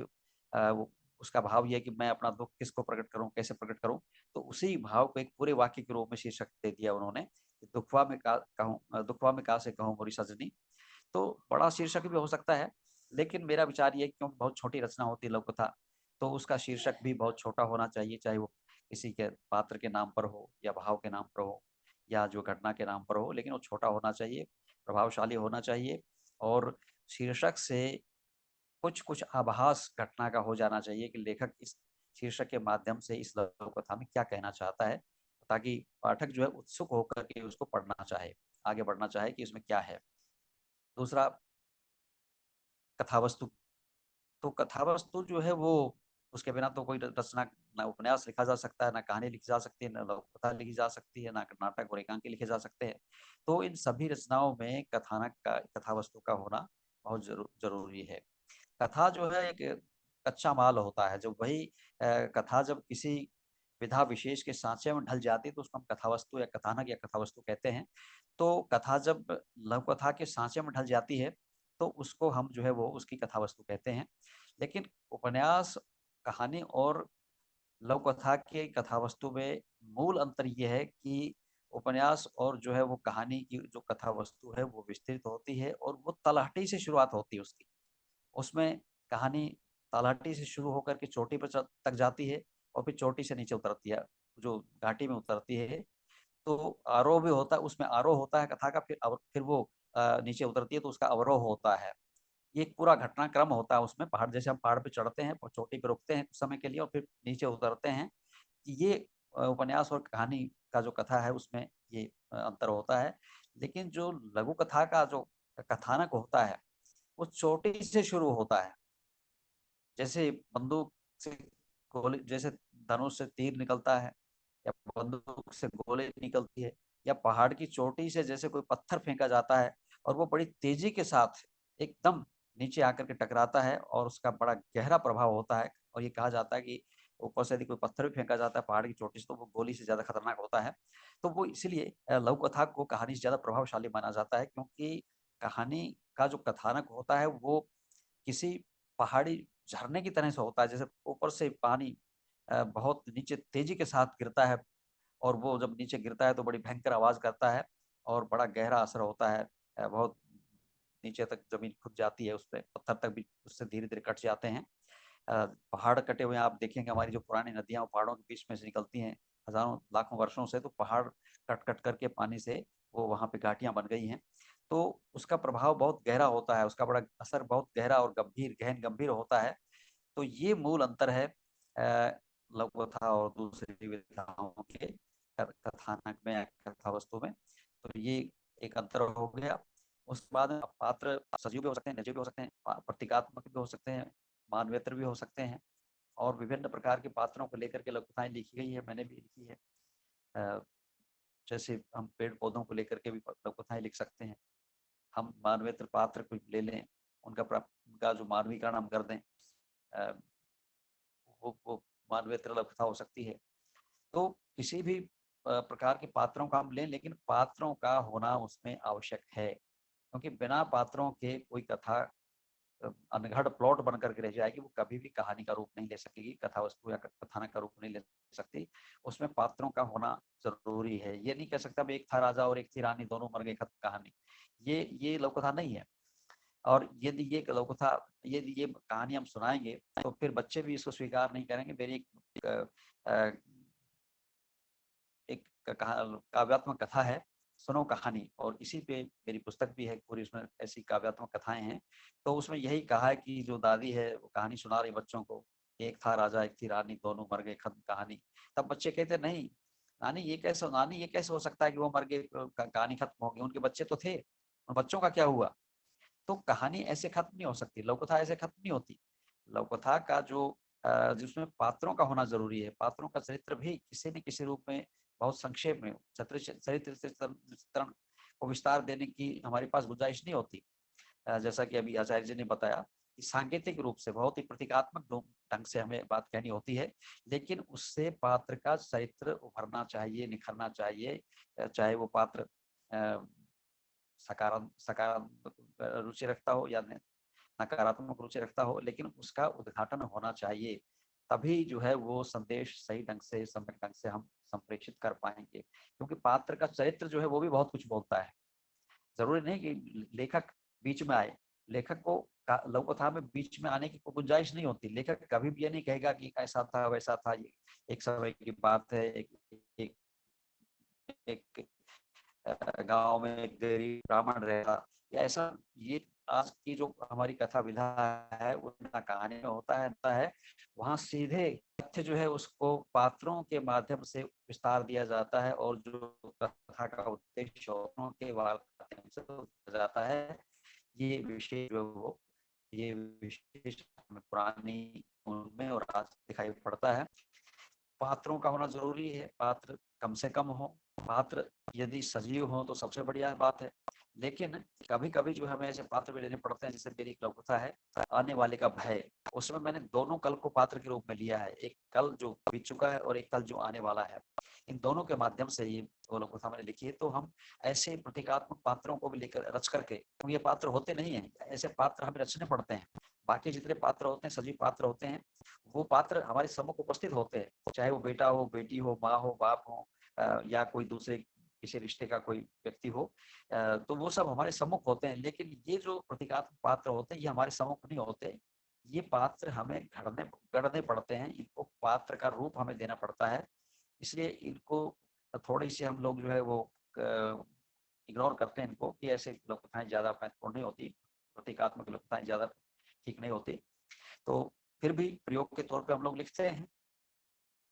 वो उसका भाव ये है कि मैं अपना दुख किसको प्रकट करूं, कैसे प्रकट करूं। तो उसी भाव को एक पूरे वाक्य के रूप में शीर्षक दे दिया उन्होंने, दुखवा में का से कहूँ मोरी सजनी। तो बड़ा शीर्षक भी हो सकता है, लेकिन मेरा विचार ये है कि क्योंकि बहुत छोटी रचना होती है लघु कथा, तो उसका शीर्षक भी बहुत छोटा होना चाहिए, चाहे वो किसी के पात्र के नाम पर हो या भाव के नाम पर हो या जो घटना के नाम पर हो, लेकिन वो छोटा होना चाहिए, प्रभावशाली होना चाहिए। और शीर्षक से कुछ कुछ आभास घटना का हो जाना चाहिए कि लेखक इस शीर्षक के माध्यम से इस लघु कथा में क्या कहना चाहता है, ताकि पाठक जो है उत्सुक होकर के उसको पढ़ना चाहे, आगे बढ़ना चाहे कि इसमें क्या है। दूसरा, कथावस्तु। तो कथावस्तु जो है वो, उसके बिना तो कोई रचना, ना उपन्यास लिखा जा सकता है, ना कहानी लिखी जा सकती है, ना लघु कथा लिखी जा सकती है, ना नाटक और एकांकी लिखे जा सकते हैं। तो इन सभी रचनाओं में कथानक का, कथावस्तु का होना बहुत जरूरी है। कथा जो है एक कच्चा माल होता है, जब वही कथा जब किसी विधा विशेष के सांचे में ढल जाती है तो उसको हम कथावस्तु या कथानक या कथावस्तु कहते हैं। तो कथा जब लघु कथा के सांचे में ढल जाती है तो उसको हम जो है वो उसकी कथावस्तु कहते हैं। लेकिन उपन्यास, कहानी और लघु कथा के कथावस्तु में मूल अंतर यह है कि उपन्यास और जो है वो कहानी की जो कथावस्तु है वो विस्तृत होती है और वो तलहटी से शुरुआत होती है उसकी। उसमें कहानी तलहटी से शुरू होकर के चोटी पर तक जाती है और फिर चोटी से नीचे उतरती है, जो घाटी में उतरती है। तो आरोह भी होता है, उसमें आरोह होता है कथा का, फिर वो नीचे उतरती है तो उसका अवरोह होता है। ये एक पूरा घटनाक्रम होता है उसमें। पहाड़ जैसे हम पहाड़ पे चढ़ते हैं और चोटी पे रुकते हैं कुछ समय के लिए और फिर नीचे उतरते हैं, ये उपन्यास और कहानी का जो कथा है उसमें ये अंतर होता है। लेकिन जो लघु कथा का जो कथानक होता है वो चोटी से शुरू होता है। जैसे बंदूक से गोली, जैसे धनुष से तीर निकलता है या बंदूक से गोली निकलती है, या पहाड़ की चोटी से जैसे कोई पत्थर फेंका जाता है और वो बड़ी तेजी के साथ एकदम नीचे आकर के टकराता है और उसका बड़ा गहरा प्रभाव होता है। और ये कहा जाता है कि ऊपर से यदि कोई पत्थर भी फेंका जाता है पहाड़ की चोटी से तो वो गोली से ज्यादा खतरनाक होता है। तो वो इसीलिए लघु कथा को कहानी से ज्यादा प्रभावशाली माना जाता है, क्योंकि कहानी का जो कथानक होता है वो किसी पहाड़ी झरने की तरह से होता है, जैसे ऊपर से पानी बहुत नीचे तेजी के साथ गिरता है, और वो जब नीचे गिरता है तो बड़ी भयंकर आवाज करता है और बड़ा गहरा असर होता है। बहुत नीचे तक जमीन खुद जाती है, उस पे पत्थर तक भी उससे धीरे धीरे कट जाते हैं। पहाड़ कटे हुए आप देखेंगे, हमारी जो पुरानी नदियां पहाड़ों के बीच में से निकलती हैं हजारों लाखों वर्षों से, तो पहाड़ कट कट करके पानी से वो वहां पे घाटियां बन गई हैं। तो उसका प्रभाव बहुत गहरा होता है, उसका बड़ा असर बहुत गहरा और गंभीर, गहन गंभीर होता है। तो ये मूल अंतर है लघु कथा और दूसरी विधाओं के कथानक में या कथा वस्तु में। तो ये एक अंतर हो गया। उसके बाद पात्र सजीव भी हो सकते हैं, निर्जीव भी हो सकते हैं, प्रतीकात्मक भी हो सकते हैं, मानवेतर भी हो सकते हैं, और विभिन्न प्रकार के पात्रों को लेकर के लघु कथाएं लिखी गई है, मैंने भी लिखी है। जैसे हम पेड़ पौधों को लेकर के भी लघु कथाएं लिख सकते हैं। हम मानवेतर पात्र को ले लें, उनका जो मानवीकरण हम कर दें, वो मानवेतर लघु कथा हो सकती है। तो किसी भी प्रकार के पात्रों का हम लें, लेकिन पात्रों का होना उसमें आवश्यक है, क्योंकि बिना पात्रों के कोई कथा अनगढ़ प्लॉट बन करके रह जाएगी, वो कभी भी कहानी का रूप नहीं ले सकेगी, कथा वस्तु या कथानक का रूप नहीं ले सकती। उसमें पात्रों का होना जरूरी है। ये नहीं कह सकता एक था राजा और एक थी रानी, दोनों मर गए, खत्म कहानी। ये लोक कथा नहीं है। और यदि ये लोक कथा, यदि ये कहानी हम सुनाएंगे तो फिर बच्चे भी इसको स्वीकार नहीं करेंगे। मेरी एक काव्यात्मक कथा है, सुनो कहानी, और इसी पे मेरी पुस्तक भी है पूरी, उसमें ऐसी काव्यात्मक कथाएं हैं। तो उसमें यही कहा है कि जो दादी है वो कहानी सुना रही बच्चों को, एक था राजा एक थी रानी, दोनों मर गए, खत्म कहानी। तब बच्चे कहते नहीं नानी ये कैसे हो सकता है कि वो मर गए, कहानी खत्म हो गई, उनके बच्चे तो थे, उन बच्चों का क्या हुआ? तो कहानी ऐसे खत्म नहीं हो सकती, लोक कथा ऐसे खत्म नहीं होती। लोक कथा का जो जिसमें पात्रों का होना जरूरी है, पात्रों का चरित्र भी किसी न किसी रूप में बहुत संक्षेप में चरित्र चित्रण को विस्तार देने की हमारे पास गुंजाइश नहीं होती। जैसा कि अभी आचार्य जी ने बताया कि सांकेतिक रूप से बहुत ही प्रतीकात्मक ढंग से हमें बात कहनी होती है, लेकिन उससे पात्र का चरित्र उभरना चाहिए, निखरना चाहिए। चाहे वो पात्र सकारात्मक रुचि रखता हो या नकारात्मक रुचि रखता हो, लेकिन उसका उद्घाटन होना चाहिए। तभी जो है वो संदेश सही ढंग से, सम्यक ढंग से हम संप्रेषित कर पाएंगे, क्योंकि पात्र का चरित्र जो है वो भी बहुत कुछ बोलता है। जरूरी नहीं कि लेखक बीच में आए, लेखक को लघु कथा में बीच में आने की कोई गुंजाइश नहीं होती। लेखक कभी भी ये नहीं कहेगा कि ऐसा था वैसा था, ये एक समय की बात है, एक, एक गांव में एक गरीब ब्राह्मण रहेगा, या ऐसा। ये आज की जो हमारी कथा विधा है उनका कहानी में होता है वहां सीधे तथ्य जो है उसको पात्रों के माध्यम से विस्तार दिया जाता है, और जो कथा का उद्देश्य के माध्यम से जाता है। ये विशेष जो वो ये विशेष पुरानी उनमें और आज दिखाई पड़ता है। पात्रों का होना जरूरी है, पात्र कम से कम हो, पात्र यदि सजीव हो तो सबसे बढ़िया बात है। लेकिन कभी कभी जो हमें ऐसे पात्र भी लेने पड़ते हैं, जैसे मेरी एक लघु कथा है आने वाले का भय, उसमें मैंने दोनों कल को पात्र के रूप में लिया है, एक कल जो बीत चुका है और एक कल जो आने वाला है। इन दोनों के माध्यम से ये वो लघु कथा मैंने लिखी है। तो हम ऐसे प्रतीकात्मक पात्रों को भी लेकर रच करके, ये पात्र होते नहीं है, ऐसे पात्र हमें रचने पड़ते हैं। बाकी जितने पात्र होते हैं, सजीव पात्र होते हैं, वो पात्र हमारे सम्मुख उपस्थित होते हैं, चाहे वो बेटा हो, बेटी हो, माँ हो, बाप हो, या कोई दूसरे किसी रिश्ते का कोई व्यक्ति हो। तो वो सब हमारे सम्मुख होते हैं। लेकिन ये जो प्रतीकात्मक पात्र होते हैं ये हमारे सम्मुख नहीं होते, ये पात्र हमें गढ़ने पड़ते हैं, इनको पात्र का रूप हमें देना पड़ता है। इसलिए इनको थोड़ी सी हम लोग जो है वो इग्नोर करते हैं इनको, कि ऐसे लोक कथाएं ज्यादा महत्वपूर्ण नहीं होती, प्रतीकात्मक लोक कथाएं ज्यादा ठीक नहीं होती। तो फिर भी प्रयोग के तौर पे हम लोग लिखते हैं।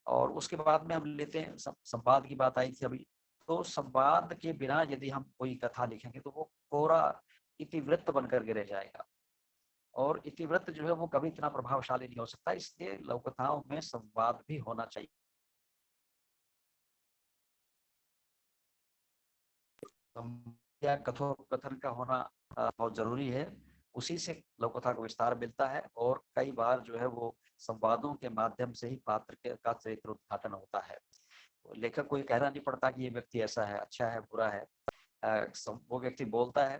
और उसके बाद में हम लेते हैं संवाद की बात आई थी अभी। तो संवाद के बिना यदि हम कोई कथा लिखेंगे तो वो कोरा इतिवृत्त बन करके रह जाएगा, और इतिवृत्त जो है वो कभी इतना प्रभावशाली नहीं हो सकता। इसलिए लघु कथाओं में संवाद भी होना चाहिए। या कथोपकथन का होना बहुत जरूरी है। उसी से लघु कथा को विस्तार मिलता है, और कई बार जो है वो संवादों के माध्यम से ही पात्र का चरित्र उद्घाटन होता है। लेखक को ये कहना नहीं पड़ता कि ये व्यक्ति ऐसा है, अच्छा है, बुरा है। वो व्यक्ति बोलता है,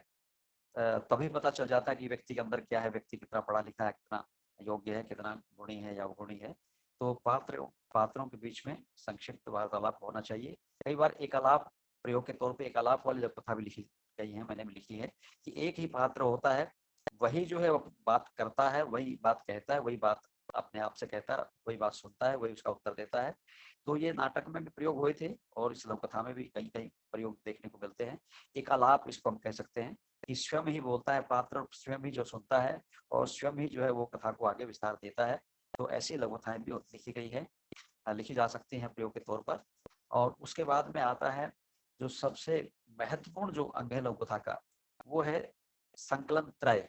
तभी पता चल जाता है कि व्यक्ति के अंदर क्या है, व्यक्ति कितना पढ़ा लिखा है, कितना योग्य है, कितना गुणी है या अवगुणी है। तो पात्रों के बीच में संक्षिप्त वार्तालाप होना चाहिए। कई बार एक आलाप प्रयोग के तौर पे एक आलाप वाली कथा भी लिखी गई है, मैंने भी लिखी है कि एक ही पात्र होता है, वही जो है बात करता है, वही बात कहता है, वही बात अपने आप से कहता है, वही बात सुनता है, वही उसका उत्तर देता है। तो ये नाटक में भी प्रयोग हुए थे और इस लघु कथा में भी कहीं कहीं प्रयोग देखने को मिलते हैं। एक आलाप इसको हम कह सकते हैं कि स्वयं ही बोलता है पात्र, स्वयं ही जो सुनता है और स्वयं ही जो है वो कथा को आगे विस्तार देता है। तो ऐसी लघु कथाएं भी लिखी गई है, लिखी जा सकती हैं प्रयोग के तौर पर। और उसके बाद में आता है जो सबसे महत्वपूर्ण जो अंग है लघु कथा का, वो है संकलन त्रय।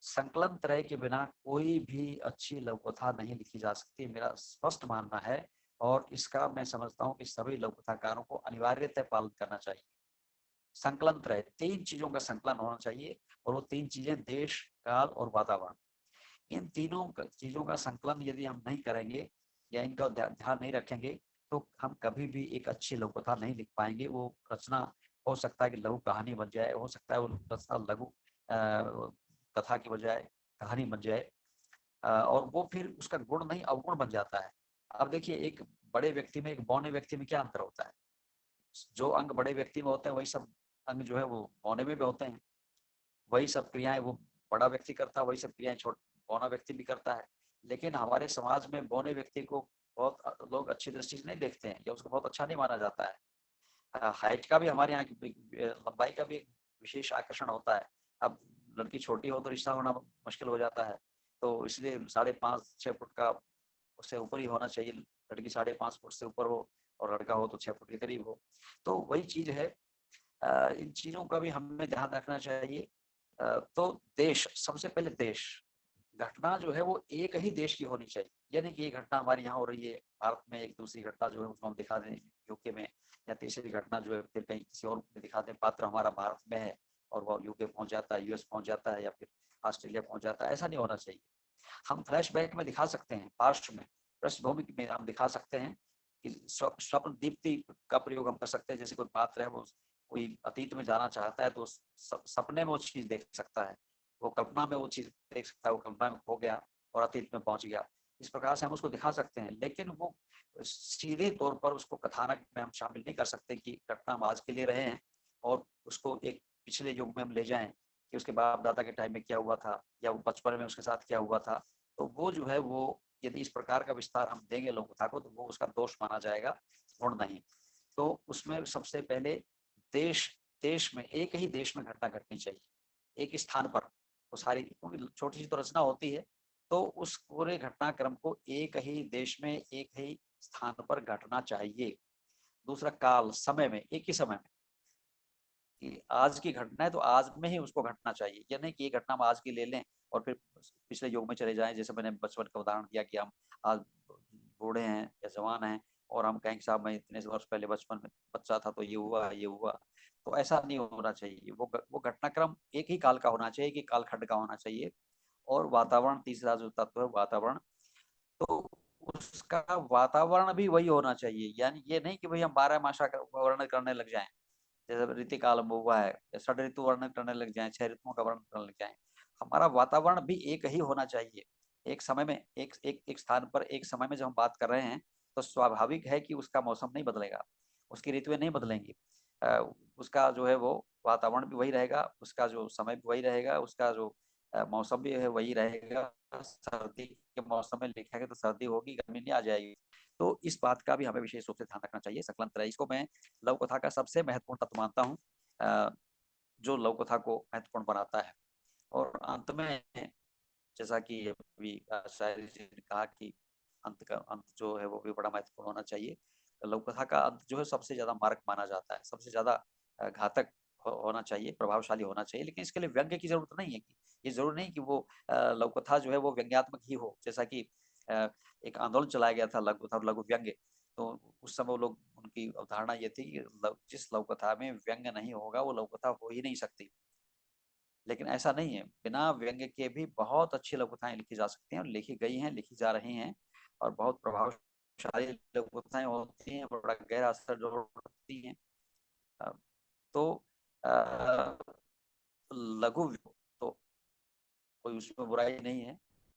संकलन त्रय के बिना कोई भी अच्छी लघु कथा नहीं लिखी जा सकती, मेरा स्पष्ट मानना है। और इसका मैं समझता हूँ कि सभी लघु कथाकारों को अनिवार्यतः पालन करना चाहिए। संकलन त्रय, 3 चीजों का संकलन होना चाहिए और वो 3 चीजें देश, काल और वातावरण। इन तीनों चीजों का संकलन यदि हम नहीं करेंगे या इनका ध्यान नहीं रखेंगे तो हम कभी भी एक अच्छी लघु कथा नहीं लिख पाएंगे। वो रचना हो सकता है कि लघु कहानी बन जाए, हो सकता है वो रचना लघु कथा की बजाय कहानी बन जाए, और वो फिर उसका गुण नहीं अवगुण बन जाता है। अब देखिए, एक बड़े व्यक्ति में एक बौने व्यक्ति में क्या अंतर होता है? जो अंग बड़े व्यक्ति में होते हैं वही सब अंग जो है वो बौने में भी होते हैं। वही सब क्रियाएं वो बड़ा व्यक्ति करता है, वही सब क्रियाएं बौना व्यक्ति भी करता है। लेकिन हमारे समाज में बौने व्यक्ति को बहुत लोग अच्छी दृष्टि से नहीं देखते हैं या उसको बहुत अच्छा नहीं माना जाता है। हाइट का भी हमारे यहाँ की लंबाई का भी एक विशेष आकर्षण होता है। अब लड़की छोटी हो तो रिश्ता होना मुश्किल हो जाता है, तो इसलिए 5.5-6 फुट का उससे ऊपर ही होना चाहिए। लड़की 5.5 फुट से ऊपर हो और लड़का हो तो 6 फुट के करीब हो। तो वही चीज है, इन चीजों का भी हमें ध्यान रखना चाहिए। तो देश, सबसे पहले देश, घटना जो है वो एक ही देश की होनी चाहिए। यानी कि ये घटना हमारे यहाँ हो रही है भारत में, एक दूसरी घटना जो है उसको हम दिखा दें यूके में, या तीसरी घटना जो है फिर कहीं किसी और में दिखा दें। पात्र हमारा भारत में है और वो यूके पहुंच जाता है, यूएस पहुंच जाता है या फिर ऑस्ट्रेलिया पहुंच जाता है। ऐसा नहीं होना चाहिए। हम फ्लैशबैक में दिखा सकते हैं, पास्ट में, पृष्ठभूमि में हम दिखा सकते हैं कि स्वप्न दीप्ति का प्रयोग हम कर सकते हैं। जैसे कोई पात्र है वो कोई अतीत में जाना चाहता है तो सपने में वो चीज देख सकता है, वो कल्पना में वो चीज देख सकता है, वो कल्पना में खो गया और अतीत में पहुंच गया। इस प्रकार से हम उसको दिखा सकते हैं, लेकिन वो सीधे तौर पर उसको कथानक में हम शामिल नहीं कर सकते कि घटना हम आज के लिए रहे हैं और उसको एक पिछले युग में हम ले जाएं कि उसके बाप दादा के टाइम में क्या हुआ था या वो बचपन में उसके साथ क्या हुआ था। तो वो जो है वो यदि इस प्रकार का विस्तार हम देंगे लोक कथा को तो वो उसका दोष माना जाएगा, गुण नहीं। तो उसमें सबसे पहले देश, देश में एक ही देश में घटना घटनी चाहिए, एक स्थान पर। वो सारी छोटी सी तो रचना होती है, तो उस पूरे घटनाक्रम को एक ही देश में एक ही स्थान पर घटना चाहिए। दूसरा, काल, समय में, एक ही समय में, कि आज की घटना है तो आज में ही उसको घटना चाहिए। ये नहीं कि ये घटना हम आज की ले लें और फिर पिछले युग में चले जाएं। जैसे मैंने बचपन का उदाहरण दिया कि हम आज बूढ़े हैं या जवान हैं और हम कहें कि साहब मैं इतने वर्ष पहले बचपन में बच्चा था तो ये हुआ ये हुआ। तो ऐसा नहीं होना चाहिए। वो घटनाक्रम एक ही काल का होना चाहिए, कि कालखंड का होना चाहिए। और वातावरण, तीसरा जो तत्व है वातावरण, तो उसका वातावरण भी वही होना चाहिए। यानी ये नहीं कि भाई हम 12 मासा का वर्णन करने लग जाएं, जैसे ऋतु काल हुआ है या षड ऋतु वर्णन करने लग जाए, 6 ऋतुओं का वर्णन करने लग जाए। हमारा वातावरण भी एक ही होना चाहिए। एक समय में एक स्थान पर एक समय में जब हम बात कर रहे हैं तो स्वाभाविक है कि उसका मौसम नहीं बदलेगा, उसकी ऋतुएं नहीं बदलेंगी। उसका जो है वो वातावरण भी वही रहेगा, उसका जो समय भी वही रहेगा, उसका जो मौसम भी है वही रहेगा। सर्दी के मौसम में लिखेंगे तो सर्दी होगी, गर्मी नहीं आ जाएगी। तो इस बात का भी हमें विशेष रूप से ध्यान रखना चाहिए। संकलन त्रय, इसको मैं लव कथा का सबसे महत्वपूर्ण तत्व मानता हूँ, जो लव कथा को महत्वपूर्ण बनाता है। और अंत में, जैसा कि अभी शायरी जी ने कहा कि अंत जो है वो भी बड़ा महत्वपूर्ण होना चाहिए। लव कथा का अंत जो है सबसे ज्यादा मार्क माना जाता है, सबसे ज्यादा घातक होना चाहिए, प्रभावशाली होना चाहिए। लेकिन इसके लिए व्यंग्य की जरूरत नहीं है। कि ये जरूर नहीं कि वो लव कथा जो है वो व्यंग्यात्मक ही हो। जैसा कि एक आंदोलन चलाया गया था लघु कथा और लघु व्यंग्य, तो उस समय लोग, उनकी अवधारणा ये थी कि जिस लव कथा में व्यंग्य नहीं होगा वो लव कथा हो ही नहीं सकती। लेकिन ऐसा नहीं है, बिना व्यंग्य के भी बहुत अच्छी लघु कथाएं लिखी जा सकती हैं और लिखी गई हैं, लिखी जा रही हैं। और बहुत प्रभावशाली लघु कथाएं होती हैं, बड़ा गहरा असर जो होती हैं। अ, तो अ, लघु तो कोई उसमें बुराई नहीं है।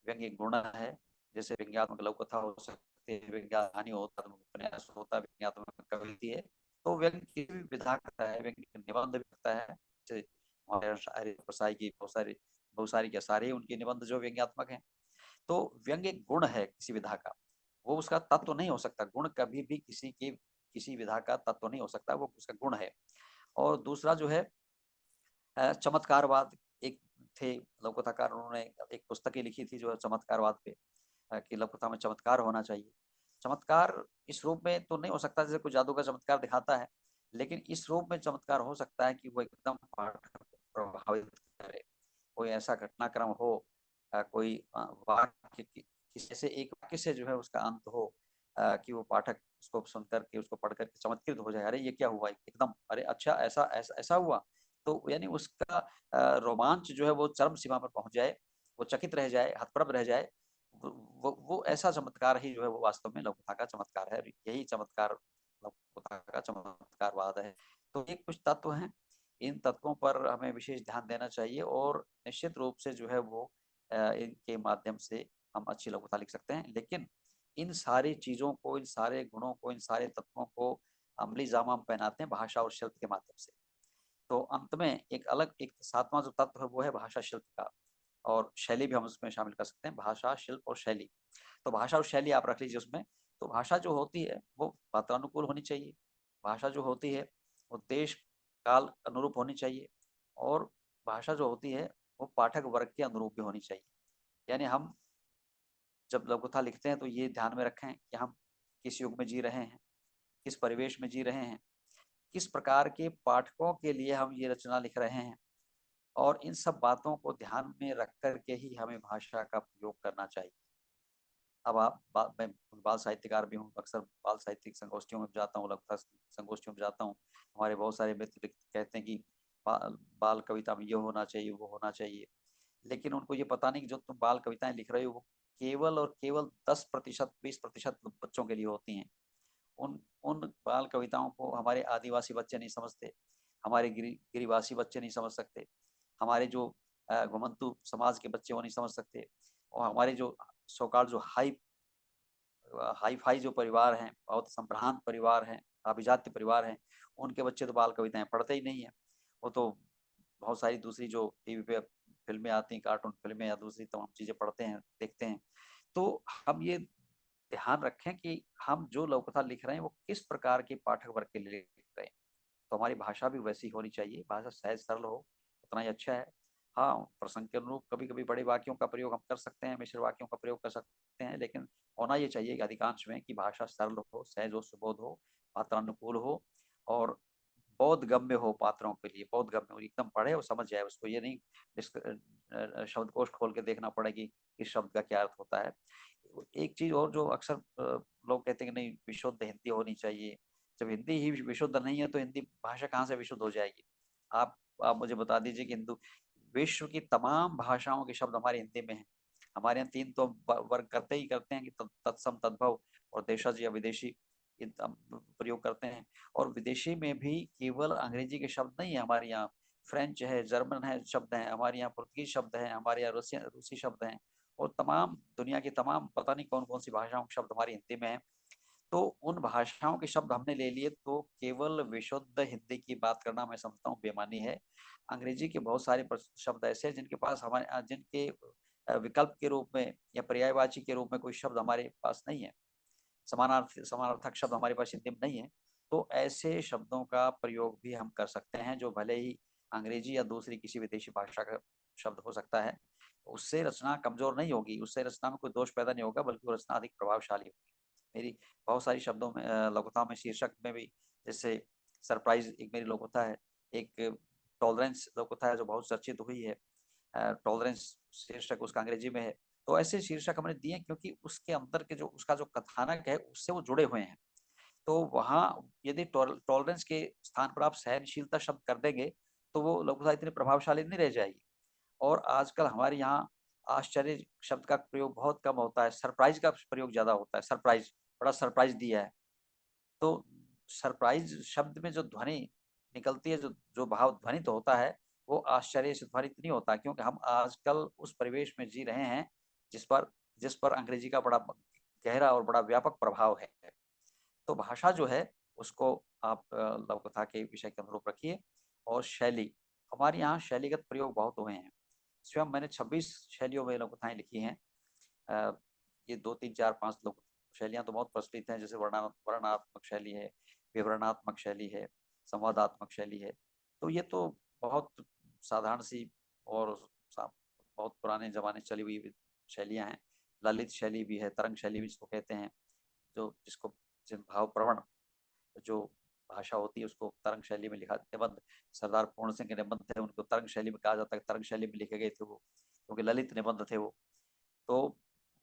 व्यंग्य गुण है। जैसे व्यंग्यात्मक लघु कथा हो सकती है, व्यंग्यात्मक कहानी होता है, उपन्यास होता है, व्यंग्यात्मक कविता है। तो व्यंग्य किसी भी विधा करता है, व्यंग्य निबंध भी करता है। जैसे हमारे शायरी प्रसाई की बहुत सारी के सारे उनके निबंध जो व्यंग्यात्मक हैं। तो व्यंग्य गुण है किसी विधा का, वो उसका तत्व नहीं हो सकता। गुण कभी भी किसी विधा का तत्व नहीं हो सकता, वो उसका गुण है। और दूसरा जो है चमत्कारवाद। एक थे लघु कथाकार, उन्होंने एक पुस्तक लिखी थी जो है चमत्कारवाद पे, कि लघु कथा में चमत्कार होना चाहिए। चमत्कार इस रूप में तो नहीं हो सकता जैसे कोई जादू का चमत्कार दिखाता है, लेकिन इस रूप में चमत्कार हो सकता है कि वो एकदम पाठक को प्रभावित करे। कोई ऐसा घटनाक्रम हो, कोई वाक्य किसी ऐसे एक वाक्य से जो है उसका अंत हो, कि वो पाठक उसको सुन करके, उसको पढ़ करके चमत्कृत हो जाए, अरे ये क्या हुआ एकदम, अरे अच्छा ऐसा ऐसा ऐसा हुआ। तो यानी उसका रोमांच जो है वो चरम सीमा पर पहुंच जाए, वो चकित रह जाए, हतप्रभ रह जाए। वो ऐसा चमत्कार ही जो है वो वास्तव में लघु कथा का चमत्कार है। यही चमत्कार लघु कथा का चमत्कारवाद है। तो ये कुछ तत्व हैं, इन तत्वों पर हमें विशेष ध्यान देना चाहिए, और निश्चित रूप से जो है वो इनके माध्यम से हम अच्छी लघु कथा लिख सकते हैं। लेकिन इन सारी चीजों को, इन सारे गुणों को, इन सारे तत्वों को अमली जामा हम पहनाते हैं भाषा और शिल्प के माध्यम से। तो अंत में एक सातवां जो तत्व है वो है भाषा शिल्प का, और शैली भी हम उसमें शामिल कर सकते हैं, भाषा शिल्प और शैली। तो भाषा और शैली आप रख लीजिए उसमें। तो भाषा जो होती है वो पात्रानुकूल होनी चाहिए, भाषा जो होती है वो देश काल अनुरूप होनी चाहिए, और भाषा जो होती है वो पाठक वर्ग के अनुरूप भी होनी चाहिए। यानी हम जब लघु कथा लिखते हैं तो ये ध्यान में रखें कि हम किस युग में जी रहे हैं, किस परिवेश में जी रहे हैं, किस प्रकार के पाठकों के लिए हम ये रचना लिख रहे हैं, और इन सब बातों को ध्यान में रख कर के ही हमें भाषा का प्रयोग करना चाहिए। अब मैं बाल साहित्यकार भी हूँ, अक्सर बाल साहित्यिक संगोष्ठियों में जाता हूँ, लघु संगोष्ठियों में जाता हूँ। हमारे बहुत सारे मित्र कहते हैं कि बाल कविता में ये होना चाहिए, वो होना चाहिए। लेकिन उनको ये पता नहीं कि जो तुम बाल कविताएं लिख रहे हो वो केवल और केवल 10%, 20% बच्चों के लिए होती हैं। उन उन बाल कविताओं को हमारे आदिवासी बच्चे नहीं समझते, हमारे गिरिवासी बच्चे नहीं समझ सकते, हमारे जो घुमंतु समाज के बच्चे वो नहीं समझ सकते, और हमारे जो सोकाल जो हाई फाई जो परिवार हैं, बहुत संभ्रांत परिवार हैं, अभिजात्य परिवार हैं, उनके बच्चे तो बाल कविताएं पढ़ते ही नहीं है। वो तो बहुत सारी दूसरी जो टीवी पे फिल्में आती हैं, कार्टून फिल्में या दूसरी तमाम चीजें पढ़ते हैं, देखते हैं। तो हम ये ध्यान रखें कि हम जो लघु कथा लिख रहे हैं वो किस प्रकार के पाठक वर्ग के लिए लिख रहे हैं। तो हमारी भाषा भी वैसी होनी चाहिए, भाषा सहज सरल हो, उतना ही अच्छा है। हाँ, प्रसंग के अनुरूप कभी कभी बड़े वाक्यों का प्रयोग हम कर सकते हैं, मिश्र वाक्यों का प्रयोग कर सकते हैं, लेकिन होना ये चाहिए कि अधिकांश में कि भाषा सरल हो, सहज हो, सुबोध हो, पात्रानुकूल हो, और बोध गम्य हो पात्रों के लिए, बोध गम्य हो, एकदम पढ़े और समझ जाए उसको। ये नहीं शब्दकोश खोल के देखना पड़ेगी इस शब्द का क्या अर्थ होता है। एक चीज और जो अक्सर लोग कहते हैं कि नहीं विशुद्ध हिंदी होनी चाहिए। जब हिंदी ही विशुद्ध नहीं है तो हिंदी भाषा कहाँ से विशुद्ध हो जाएगी। आप मुझे बता दीजिए कि हिंदू विश्व की तमाम भाषाओं के शब्द हमारी हिंदी में हैं। हमारे यहाँ तीन तो वर्ग करते ही करते हैं कि तत्सम, तद्भव और देशज या विदेशी प्रयोग करते हैं। और विदेशी में भी केवल अंग्रेजी के शब्द नहीं है, हमारे यहाँ फ्रेंच है, जर्मन है शब्द हैं, हमारे यहाँ पुर्तगीज शब्द हैं, हमारे यहाँ रूसी शब्द हैं, और तमाम दुनिया की तमाम पता नहीं कौन कौन सी भाषाओं के शब्द हमारी हिंदी में है। तो उन भाषाओं के शब्द हमने ले लिए तो केवल विशुद्ध हिंदी की बात करना मैं समझता हूँ बेमानी है। अंग्रेजी के बहुत सारे शब्द ऐसे हैं जिनके पास जिनके विकल्प के रूप में या पर्यायवाची के रूप में कोई शब्द हमारे पास नहीं है, समानार्थक शब्द हमारे पास हिंदी में नहीं है। तो ऐसे शब्दों का प्रयोग भी हम कर सकते हैं, जो भले ही अंग्रेजी या दूसरी किसी विदेशी भाषा का शब्द हो सकता है। उससे रचना कमजोर नहीं होगी, उससे रचना में कोई दोष पैदा नहीं होगा, बल्कि वो रचना अधिक प्रभावशाली होगी। मेरी बहुत सारी शब्दों में लघुता में शीर्षक में भी, जैसे सरप्राइज एक मेरी लघुता है, एक टॉलरेंस लघुता है जो बहुत चर्चित हुई है। टॉलरेंस शीर्षक उसका अंग्रेजी में है। तो ऐसे शीर्षक हमने दिए क्योंकि उसके अंदर के जो उसका जो कथानक है उससे वो जुड़े हुए हैं। तो वहाँ यदि टॉलरेंस के स्थान पर आप सहनशीलता शब्द कर देंगे तो वो लघुता इतनी प्रभावशाली नहीं रह जाएगी। और आजकल हमारे यहाँ आश्चर्य शब्द का प्रयोग बहुत कम होता है, सरप्राइज का प्रयोग ज्यादा होता है। सरप्राइज, बड़ा सरप्राइज दिया है। तो सरप्राइज शब्द में जो ध्वनि निकलती है, जो जो भाव ध्वनित तो होता है, वो आश्चर्य से ध्वनित नहीं होता, क्योंकि हम आजकल उस परिवेश में जी रहे हैं जिस पर अंग्रेजी का बड़ा गहरा और बड़ा व्यापक प्रभाव है। तो भाषा जो है उसको आप लघु कथा के विषय के अनुरूप रखिए। और शैली, हमारे यहाँ शैलीगत प्रयोग बहुत हुए हैं। स्वयं मैंने 26 शैलियों में लघु कथाएं लिखी हैं। ये 2, 3, 4, 5 लघु शैलियाँ तो बहुत प्रचलित हैं, जैसे वर्णनात्मक शैली है, विवरणात्मक शैली है, संवादात्मक शैली है। तो ये तो बहुत साधारण सी और बहुत पुराने जमाने चली हुई शैलियाँ हैं। ललित शैली भी है, तरंग शैली भी जिसको कहते हैं, जिसको भाव प्रवण जो भाषा होती है उसको तरंग शैली में लिखा। निबंध सरदार पूर्ण सिंह के निबंध थे, उनको तरंग शैली में कहा जाता है, तरंग शैली में लिखे गए थे वो, क्योंकि ललित निबंध थे वो। तो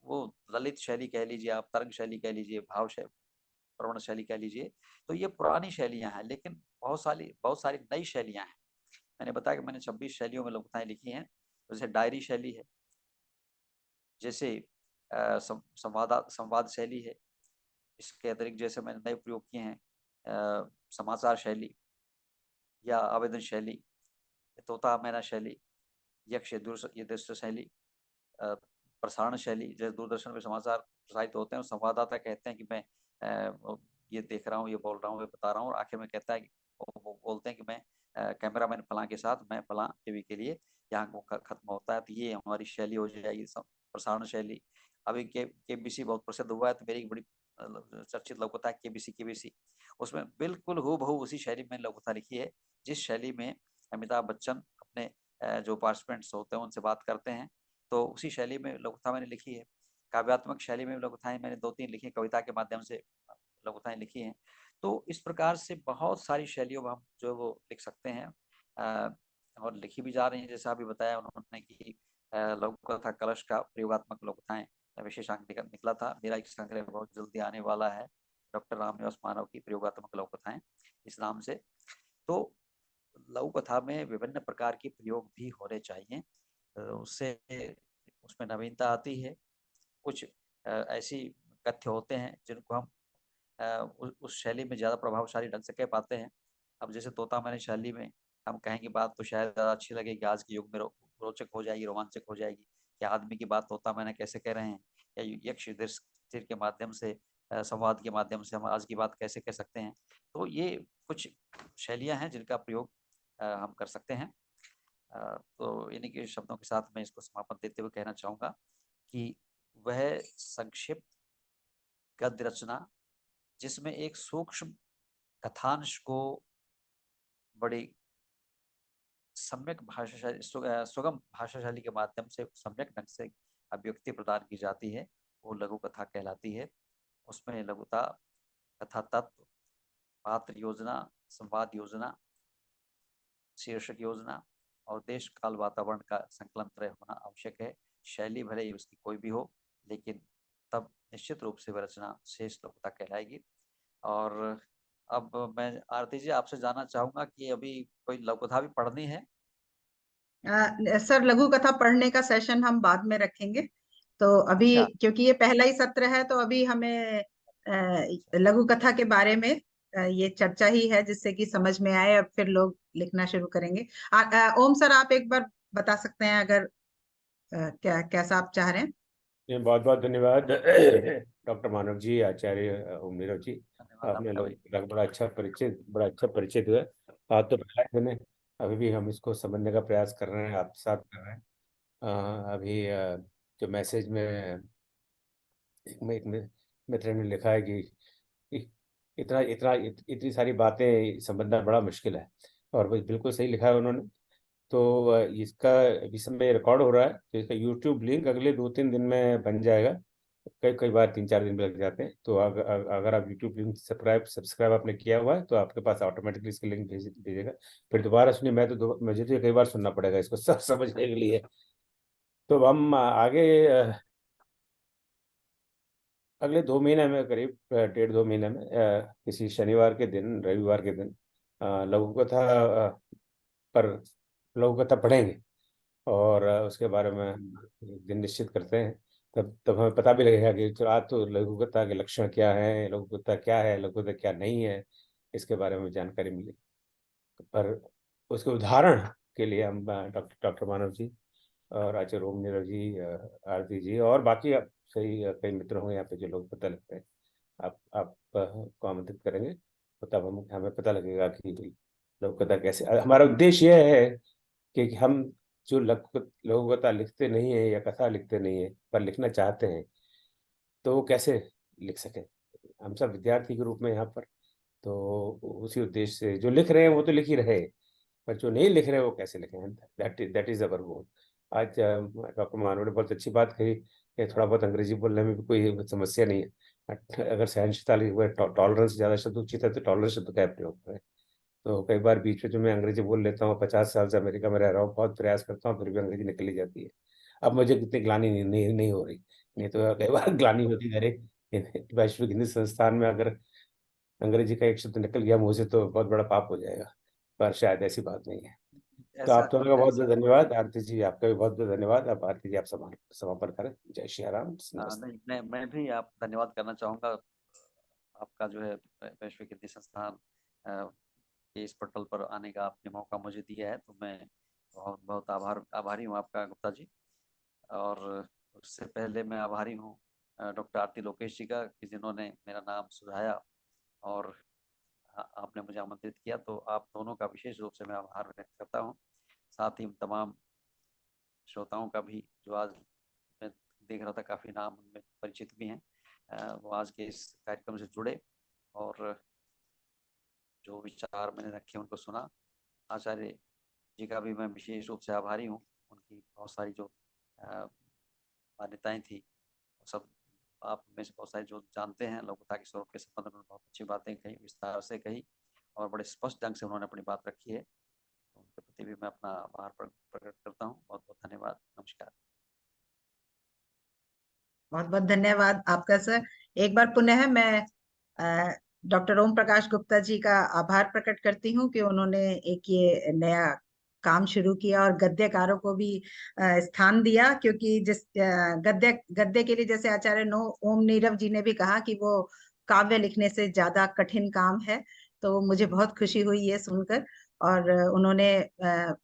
वो ललित शैली कह लीजिए आप, तरंग शैली कह लीजिए, भाव शैली, प्रवण शैली कह लीजिए। तो ये पुरानी शैलियां हैं, लेकिन बहुत सारी नई शैलियां हैं। मैंने बताया कि मैंने 26 शैलियों में लघु कथाएं लिखी हैं। जैसे डायरी शैली है, जैसे संवाद शैली है। इसके अतिरिक्त जैसे मैंने नए प्रयोग किए हैं, समाचार शैली या आवेदन शैली, तोता मैना शैली, यक्ष दृश्य शैली, प्रसारण शैली, जैसे दूरदर्शन में समाचार प्रसारित होते हैं, संवाददाता कहते हैं कि मैं ये देख रहा हूँ, ये बोल रहा हूँ, ये बता रहा हूँ, और आखिर में कहता है कि वो बोलते हैं कि मैं कैमरा मैन फलां के साथ मैं फलां टीवी के लिए यहाँ वो खत्म होता है। तो ये हमारी शैली हो जाएगी प्रसारण शैली। अभी केबीसी बहुत प्रसिद्ध हुआ है, तो मेरी बड़ी चर्चित लघु कथा है केबीसी। उसमें बिल्कुल हूबहू उसी शैली में लघु कथा लिखी है, जिस शैली में अमिताभ बच्चन अपने जो पार्टिसिपेंट्स होते हैं उनसे बात करते हैं। तो उसी शैली में लघु कथा मैंने लिखी है। काव्यात्मक शैली में लघु कथाएं मैंने 2-3 लिखी, कविता के माध्यम से लघु कथाएं लिखी हैं। तो इस प्रकार से बहुत सारी शैलियों में हम जो वो लिख सकते हैं, और लिखी भी जा रही हैं। जैसे अभी बताया उन्होंने कि लघु कथा कलश का प्रयोगात्मक लघु कथाएं विशेषांक निकला था। मेरा एक संग्रह बहुत जल्दी आने वाला है, डॉक्टर रामनिवास मानव की प्रयोगात्मक लघु कथाएं, इस नाम से। तो लघु कथा में विभिन्न प्रकार के प्रयोग भी होने चाहिए, उससे उसमें नवीनता आती है। कुछ ऐसी कथ्य होते हैं जिनको हम उस शैली में ज़्यादा प्रभावशाली ढंग से कह पाते हैं। अब जैसे तोता मैना शैली में हम कहेंगे बात तो शायद ज़्यादा अच्छी लगेगी, आज के युग में रोचक हो जाएगी, रोमांचक हो जाएगी कि आदमी की बात तोता मैना कैसे कह रहे हैं, या यक्ष दृश्य के माध्यम से, संवाद के माध्यम से हम आज की बात कैसे कह सकते हैं। तो ये कुछ शैलियाँ हैं जिनका प्रयोग हम कर सकते हैं। तो इन्हीं के शब्दों के साथ मैं इसको समापन देते हुए कहना चाहूँगा कि वह संक्षिप्त गद्य रचना जिसमें एक सूक्ष्म कथांश को बड़ी सम्यक सुगम भाषा शैली के माध्यम से सम्यक ढंग से अभिव्यक्ति प्रदान की जाती है, वो लघु कथा कहलाती है। उसमें लघुता, कथा तत्व, पात्र योजना, संवाद योजना, शीर्षक योजना और देश काल वातावरण का संकलन त्रय होना आवश्यक है। शैली भले ही उसकी कोई भी हो, लेकिन तब निश्चित रूप से वह रचना शेष लघुता कहलाएगी। और अब मैं आरती जी आपसे जानना चाहूंगा कि अभी कोई लघु कथा भी पढ़नी है? सर, लघु कथा पढ़ने का सेशन हम बाद में रखेंगे। तो अभी अच्छा क्योंकि ये पहला ही सत्र है, तो अभी हमें अच्छा। लघु कथा के बारे में ये चर्चा ही है, जिससे कि समझ में आए। अब फिर लोग लिखना शुरू करेंगे। ओम सर, आप एक बार बता सकते हैं अगर क्या कैसा आप चाह रहे हैं? बहुत बहुत धन्यवाद डॉक्टर मानव जी, आचार्य ओम नीरव जी। धन्यवाद आपने आपका भी। लोग बड़ा अच्छा परिचय हुआ। आज तो पहला दिन है, अभी भी हम इसको समझने का प्रयास कर रहे हैं, आप साथ कर रहे हैं। अभी जो मैसेज में एक मित्र ने लिखा है कि इतनी सारी बातें समझना बड़ा मुश्किल है, और वो बिल्कुल सही लिखा है उन्होंने। तो इसका इस समय रिकॉर्ड हो रहा है, तो इसका यूट्यूब लिंक अगले 2-3 दिन में बन जाएगा। कई कई बार 3-4 दिन भी लग जाते हैं। तो अगर आप यूट्यूब लिंक सब्सक्राइब आपने किया हुआ है, तो आपके पास ऑटोमेटिकली इसका लिंक भेजेगा। फिर दोबारा सुनिए, मुझे तो कई बार सुनना पड़ेगा इसको सब समझने के लिए। तो हम आगे अगले 2 महीने में, करीब 1.5-2 महीने में, किसी शनिवार के दिन, रविवार के दिन लघु कथा पर लघु कथा पढ़ेंगे, और उसके बारे में एक दिन निश्चित करते हैं। तब हमें पता भी लगेगा कि चलो आज तो लघु कथा के लक्षण क्या है, लघु कथा क्या है, लघु कथा क्या नहीं है, इसके बारे में जानकारी मिलेगी। पर उसके उदाहरण के लिए हम डॉक्टर मानव जी और आचार्य ओम नीरव जी, आरती जी, और बाकी आप सही कई मित्र होंगे यहाँ पे जो लोग पता लगते हैं। आप को आमंत्रित करेंगे तो तब हमें पता लगेगा कि लोक कथा कैसे। हमारा उद्देश्य यह है कि हम जो लोक कथा लिखते नहीं है या कथा लिखते नहीं है पर लिखना चाहते हैं, तो वो कैसे लिख सकें। हम सब विद्यार्थी के रूप में यहाँ पर, तो उसी उद्देश्य से जो लिख रहे हैं वो तो लिख ही रहे, पर जो नहीं लिख रहे वो कैसे लिखें, दैट इज अवर गोल। आज डॉक्टर मानव ने बहुत अच्छी बात कही कि थोड़ा बहुत अंग्रेजी बोलने में भी कोई समस्या नहीं है, अगर सहनशीलता, टॉलरेंस ज़्यादा शब्द उचित है तो टॉलरेंस शब्द का प्रयोग करें। तो कई बार बीच में जो मैं अंग्रेजी बोल लेता हूँ, 50 साल से अमेरिका में रह रहा हूँ, बहुत प्रयास करता हूँ, फिर भी अंग्रेजी निकल ही जाती है। अब मुझे कितनी ग्लानि नहीं हो रही, नहीं तो कई बार ग्लानि होती, अरे वैश्विक हिंदी संस्थान में अगर अंग्रेजी का एक शब्द निकल गया मुंह से तो बहुत बड़ा पाप हो जाएगा, पर शायद ऐसी बात नहीं है। तो ऐसा आप दोनों का बहुत बहुत धन्यवाद। आरती जी आपका भी बहुत बहुत धन्यवाद। अब आरती जी आप समापन करें। जय श्री राम, नमस्ते। नहीं, मैं भी आप धन्यवाद करना चाहूँगा। आपका जो है वैश्विक हिंदी संस्थान के इस पटल पर आने का आपने मौका मुझे दिया है, तो मैं बहुत बहुत आभारी हूँ आपका गुप्ता जी। और उससे पहले मैं आभारी हूँ डॉक्टर आरती लोकेश जी का, कि जिन्होंने मेरा नाम सुझाया और आपने मुझे आमंत्रित किया। तो आप दोनों का विशेष रूप से मैं आभार व्यक्त करता हूँ। साथ ही तमाम श्रोताओं का भी, जो आज मैं देख रहा था काफ़ी नाम उनमें परिचित भी हैं, वो आज के इस कार्यक्रम से जुड़े और जो विचार मैंने रखे उनको सुना। आचार्य जी का भी मैं विशेष रूप से आभारी हूँ। उनकी बहुत सारी जो मान्यताएं थी, सब आप में से बहुत सारे जो जानते हैं, लोक कथा के स्वरूप के संबंध में बहुत अच्छी बातें कही, विस्तार से कही और बड़े स्पष्ट ढंग से उन्होंने अपनी बात रखी है। उनके प्रति भी मैं अपना आभार प्रकट करता हूँ। बहुत बहुत धन्यवाद। नमस्कार। बहुत बहुत धन्यवाद आपका सर। एक बार पुनः मैं डॉक्टर ओम प्रकाश गुप्ता जी का आभार प्रकट करती हूँ कि उन्होंने एक ये नया काम शुरू किया और गद्यकारों को भी स्थान दिया, क्योंकि जिस गद्य गद्य के लिए, जैसे आचार्य ओम नीरव जी ने भी कहा कि वो काव्य लिखने से ज्यादा कठिन काम है, तो मुझे बहुत खुशी हुई ये सुनकर। और उन्होंने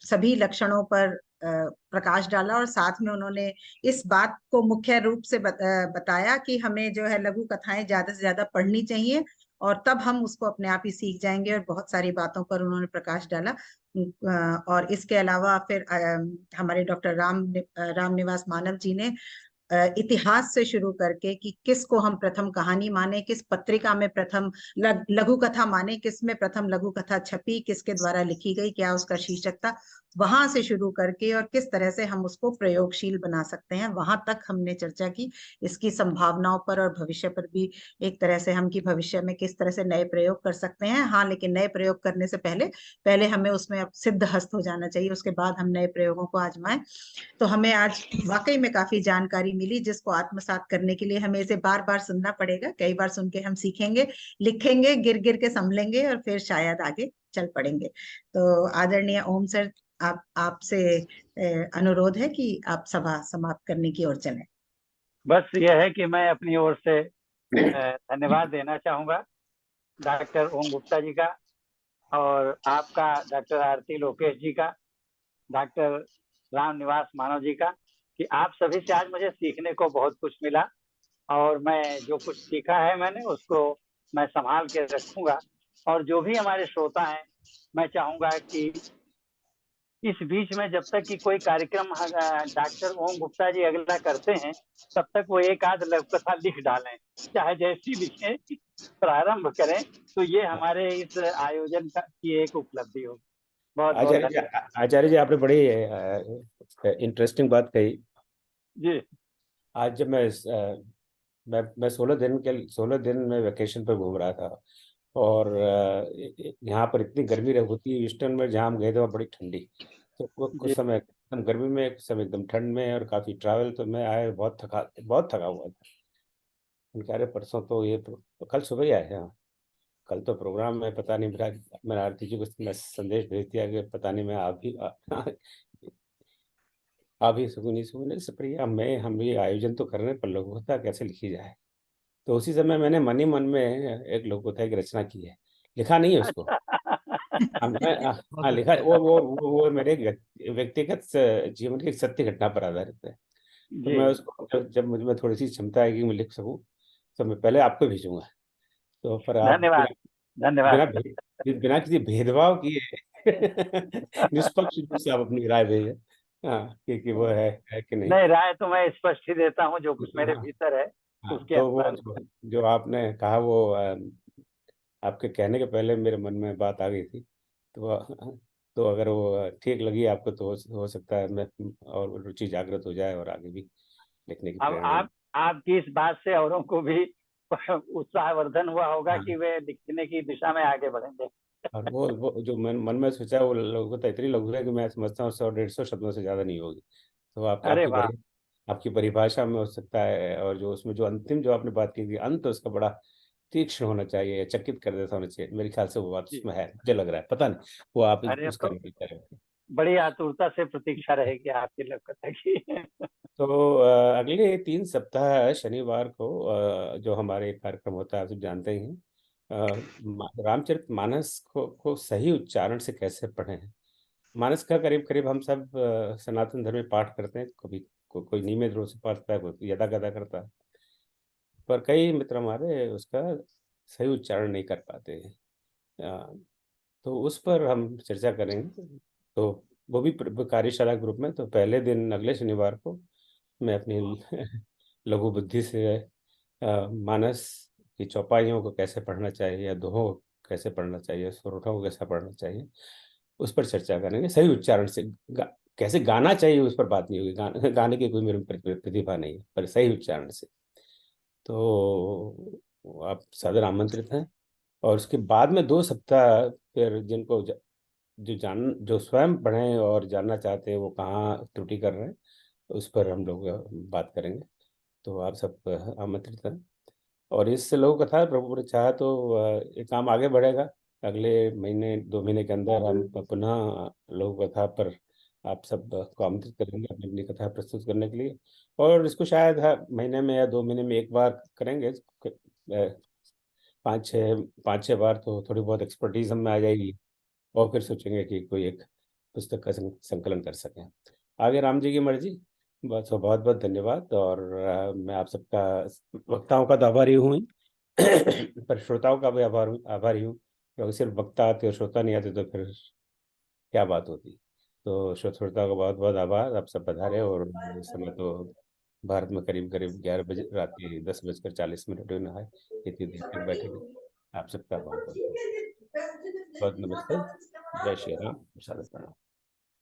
सभी लक्षणों पर प्रकाश डाला और साथ में उन्होंने इस बात को मुख्य रूप से बताया कि हमें जो है लघु कथाएं ज्यादा से ज्यादा पढ़नी चाहिए, और तब हम उसको अपने आप ही सीख जाएंगे। और बहुत सारी बातों पर उन्होंने प्रकाश डाला। और इसके अलावा फिर हमारे डॉक्टर रामनिवास मानव जी ने इतिहास से शुरू करके कि किसको हम प्रथम कहानी माने, किस पत्रिका में प्रथम लघु कथा माने, किस में प्रथम लघु कथा छपी, किसके द्वारा लिखी गई, क्या उसका शीर्षक था, वहां से शुरू करके और किस तरह से हम उसको प्रयोगशील बना सकते हैं, वहां तक हमने चर्चा की। इसकी संभावनाओं पर और भविष्य पर भी, एक तरह से हम कि भविष्य में किस तरह से नए प्रयोग कर सकते हैं। हाँ, लेकिन नए प्रयोग करने से पहले पहले हमें उसमें अब सिद्ध हस्त हो जाना चाहिए, उसके बाद हम नए प्रयोगों को आजमाएं। तो हमें आज वाकई में काफी जानकारी मिली, जिसको आत्मसात करने के लिए हमें इसे बार बार सुनना पड़ेगा। कई बार सुन के हम सीखेंगे, लिखेंगे, गिर गिर के संभलेंगे और फिर शायद आगे चल पड़ेंगे। तो आदरणीय ओम सर, आपसे अनुरोध है कि आप सभा समाप्त करने की ओर चलें। बस यह है कि मैं अपनी ओर से धन्यवाद देना चाहूँगा डॉक्टर ओम गुप्ता जी का, और आपका डॉक्टर आरती लोकेश जी का, डॉक्टर रामनिवास मानव जी का, कि आप सभी से आज मुझे सीखने को बहुत कुछ मिला। और मैं जो कुछ सीखा है मैंने उसको मैं संभाल के रखूंगा। और जो भी हमारे श्रोता हैं, मैं चाहूँगा कि इस बीच में जब तक कि कोई कार्यक्रम डॉक्टर ओम गुप्ता जी अगला करते हैं, तब तक वो एक आध लघु कथा लिख डालें, चाहे जैसी लिखें, प्रारंभ करें, तो ये हमारे इस आयोजन की एक उपलब्धि होगी। बहुत बहुत आचार्य जी आपने बड़ी इंटरेस्टिंग बात कही जी। आज जब मैं 16 दिन में वेकेशन पर घूम रहा था, और यहाँ पर इतनी गर्मी होती है ईस्टर्न में, जहाँ हम गए थे वहाँ बड़ी ठंडी, तो कुछ समय एकदम गर्मी में, कुछ समय एकदम ठंड में, और काफ़ी ट्रैवल, तो मैं आया बहुत थका हुआ था। उनके अरे परसों तो ये तो कल सुबह ही आए। हाँ, कल तो प्रोग्राम में पता नहीं, मैंने आरती जी को मैं संदेश भेज दिया कि पता नहीं मैं अभी सुगुनी से प्रिया हम ये आयोजन तो कर रहे हैं, पर लघु कथा कैसे लिखी जाए। तो उसी समय मैंने मन ही मन में एक लघु कथा की रचना की है, लिखा नहीं है उसको, हाँ लिखा है। वो मेरे व्यक्तिगत जीवन की सत्य घटना पर आधारित है। तो जी मैं उसको जब मुझ में थोड़ी सी क्षमता है कि मैं लिख सकूं तो मैं पहले आपको भेजूंगा। तो पर आप धन्यवाद बिना धन्यवाद। बिना किसी भेदभाव किए निष्पक्ष रूप से आप अपनी राय भेजें। हाँ कि वो है कि नहीं। नहीं, राय तो मैं स्पष्ट ही देता हूँ, जो कुछ मेरे हाँ भीतर है हाँ, उसके तो वो अनुसार। जो आपने कहा वो आपके कहने के पहले मेरे मन में बात आ गई थी। तो अगर वो ठीक लगी आपको तो हो सकता है मैं और रुचि जागृत हो जाए और आगे भी लिखने की अब प्रेरणा मिले। आपकी इस बात से औरों को भी उत्साहवर्धन हुआ होगा कि हाँ, वे लिखने की दिशा में आगे बढ़ेंगे। और वो जो मन में सोचा वो लघुता इतनी लघु है कि मैं समझता हूँ 100-150 शब्दों से ज़्यादा नहीं होगी। तो अरे वाह। आपकी परिभाषा में हो सकता है। और जो उसमें जो अंतिम जो आपने बात की थी अंत उसका बड़ा तीक्ष्ण होना चाहिए, चकित कर देता होना चाहिए। मेरे ख्याल से वो बात जी। उसमें है, मुझे लग रहा है, पता नहीं वो आप अरे उसका तो नहीं करेंगे। बड़ी आतुरता से प्रतीक्षा रहेगी आपकी लघुकथा की। तो अगले 3 सप्ताह शनिवार को जो हमारे एक कार्यक्रम होता है आप सब जानते ही हैं। रामचरितमानस को सही उच्चारण से कैसे पढ़ें। मानस का करीब करीब हम सब सनातन धर्म में पाठ करते हैं। कभी कोई नियमित रूप से पढ़ता है, कोई यदा कदा करता है। पर कई मित्र हमारे उसका सही उच्चारण नहीं कर पाते हैं। अ, तो उस पर हम चर्चा करेंगे। तो वो भी कार्यशाला ग्रुप में। तो पहले दिन अगले शनिवार को मैं अपनी लघु बुद्धि से मानस की चौपाइयों को कैसे पढ़ना चाहिए या दोहों को कैसे पढ़ना चाहिए, स्वरोठों को कैसे पढ़ना चाहिए, उस पर चर्चा करेंगे। सही उच्चारण से कैसे गाना चाहिए उस पर बात नहीं होगी। गाने की कोई मेरी प्रतिभा नहीं है, पर सही उच्चारण से। तो आप सादर आमंत्रित हैं। और उसके बाद में 2 सप्ताह फिर जिनको जो स्वयं पढ़ें और जानना चाहते हैं वो कहाँ त्रुटि कर रहे हैं उस पर हम लोग बात करेंगे। तो आप सब आमंत्रित हैं। और इस लोक कथा प्रभु ने चाहा तो ये काम आगे बढ़ेगा। अगले महीने 2 महीने के अंदर हम पुनः लोक कथा पर आप सब को आमंत्रित करेंगे अपनी अपनी कथा प्रस्तुत करने के लिए। और इसको शायद हर महीने में या 2 महीने में एक बार करेंगे। 5-6 बार तो थोड़ी बहुत एक्सपर्टीज हम में आ जाएगी। और फिर सोचेंगे कि कोई एक पुस्तक का संकलन कर सकें। आगे राम जी की मर्जी। बस बहुत बहुत धन्यवाद। और मैं आप सबका वक्ताओं का तो आभारी हूँ ही, पर श्रोताओं का भी आभारी हूँ। क्योंकि सिर्फ वक्ता आते और श्रोता नहीं आते तो फिर क्या बात होती। तो श्रोताओं का बहुत बहुत आभार। आप सब पधारे। और इस समय तो भारत में करीब करीब 11 बजे, रात के 10:40 होने है। इतनी देर तक बैठे। आप सबका बहुत बहुत बहुत नमस्ते। जय श्री राम। सादर प्रणाम।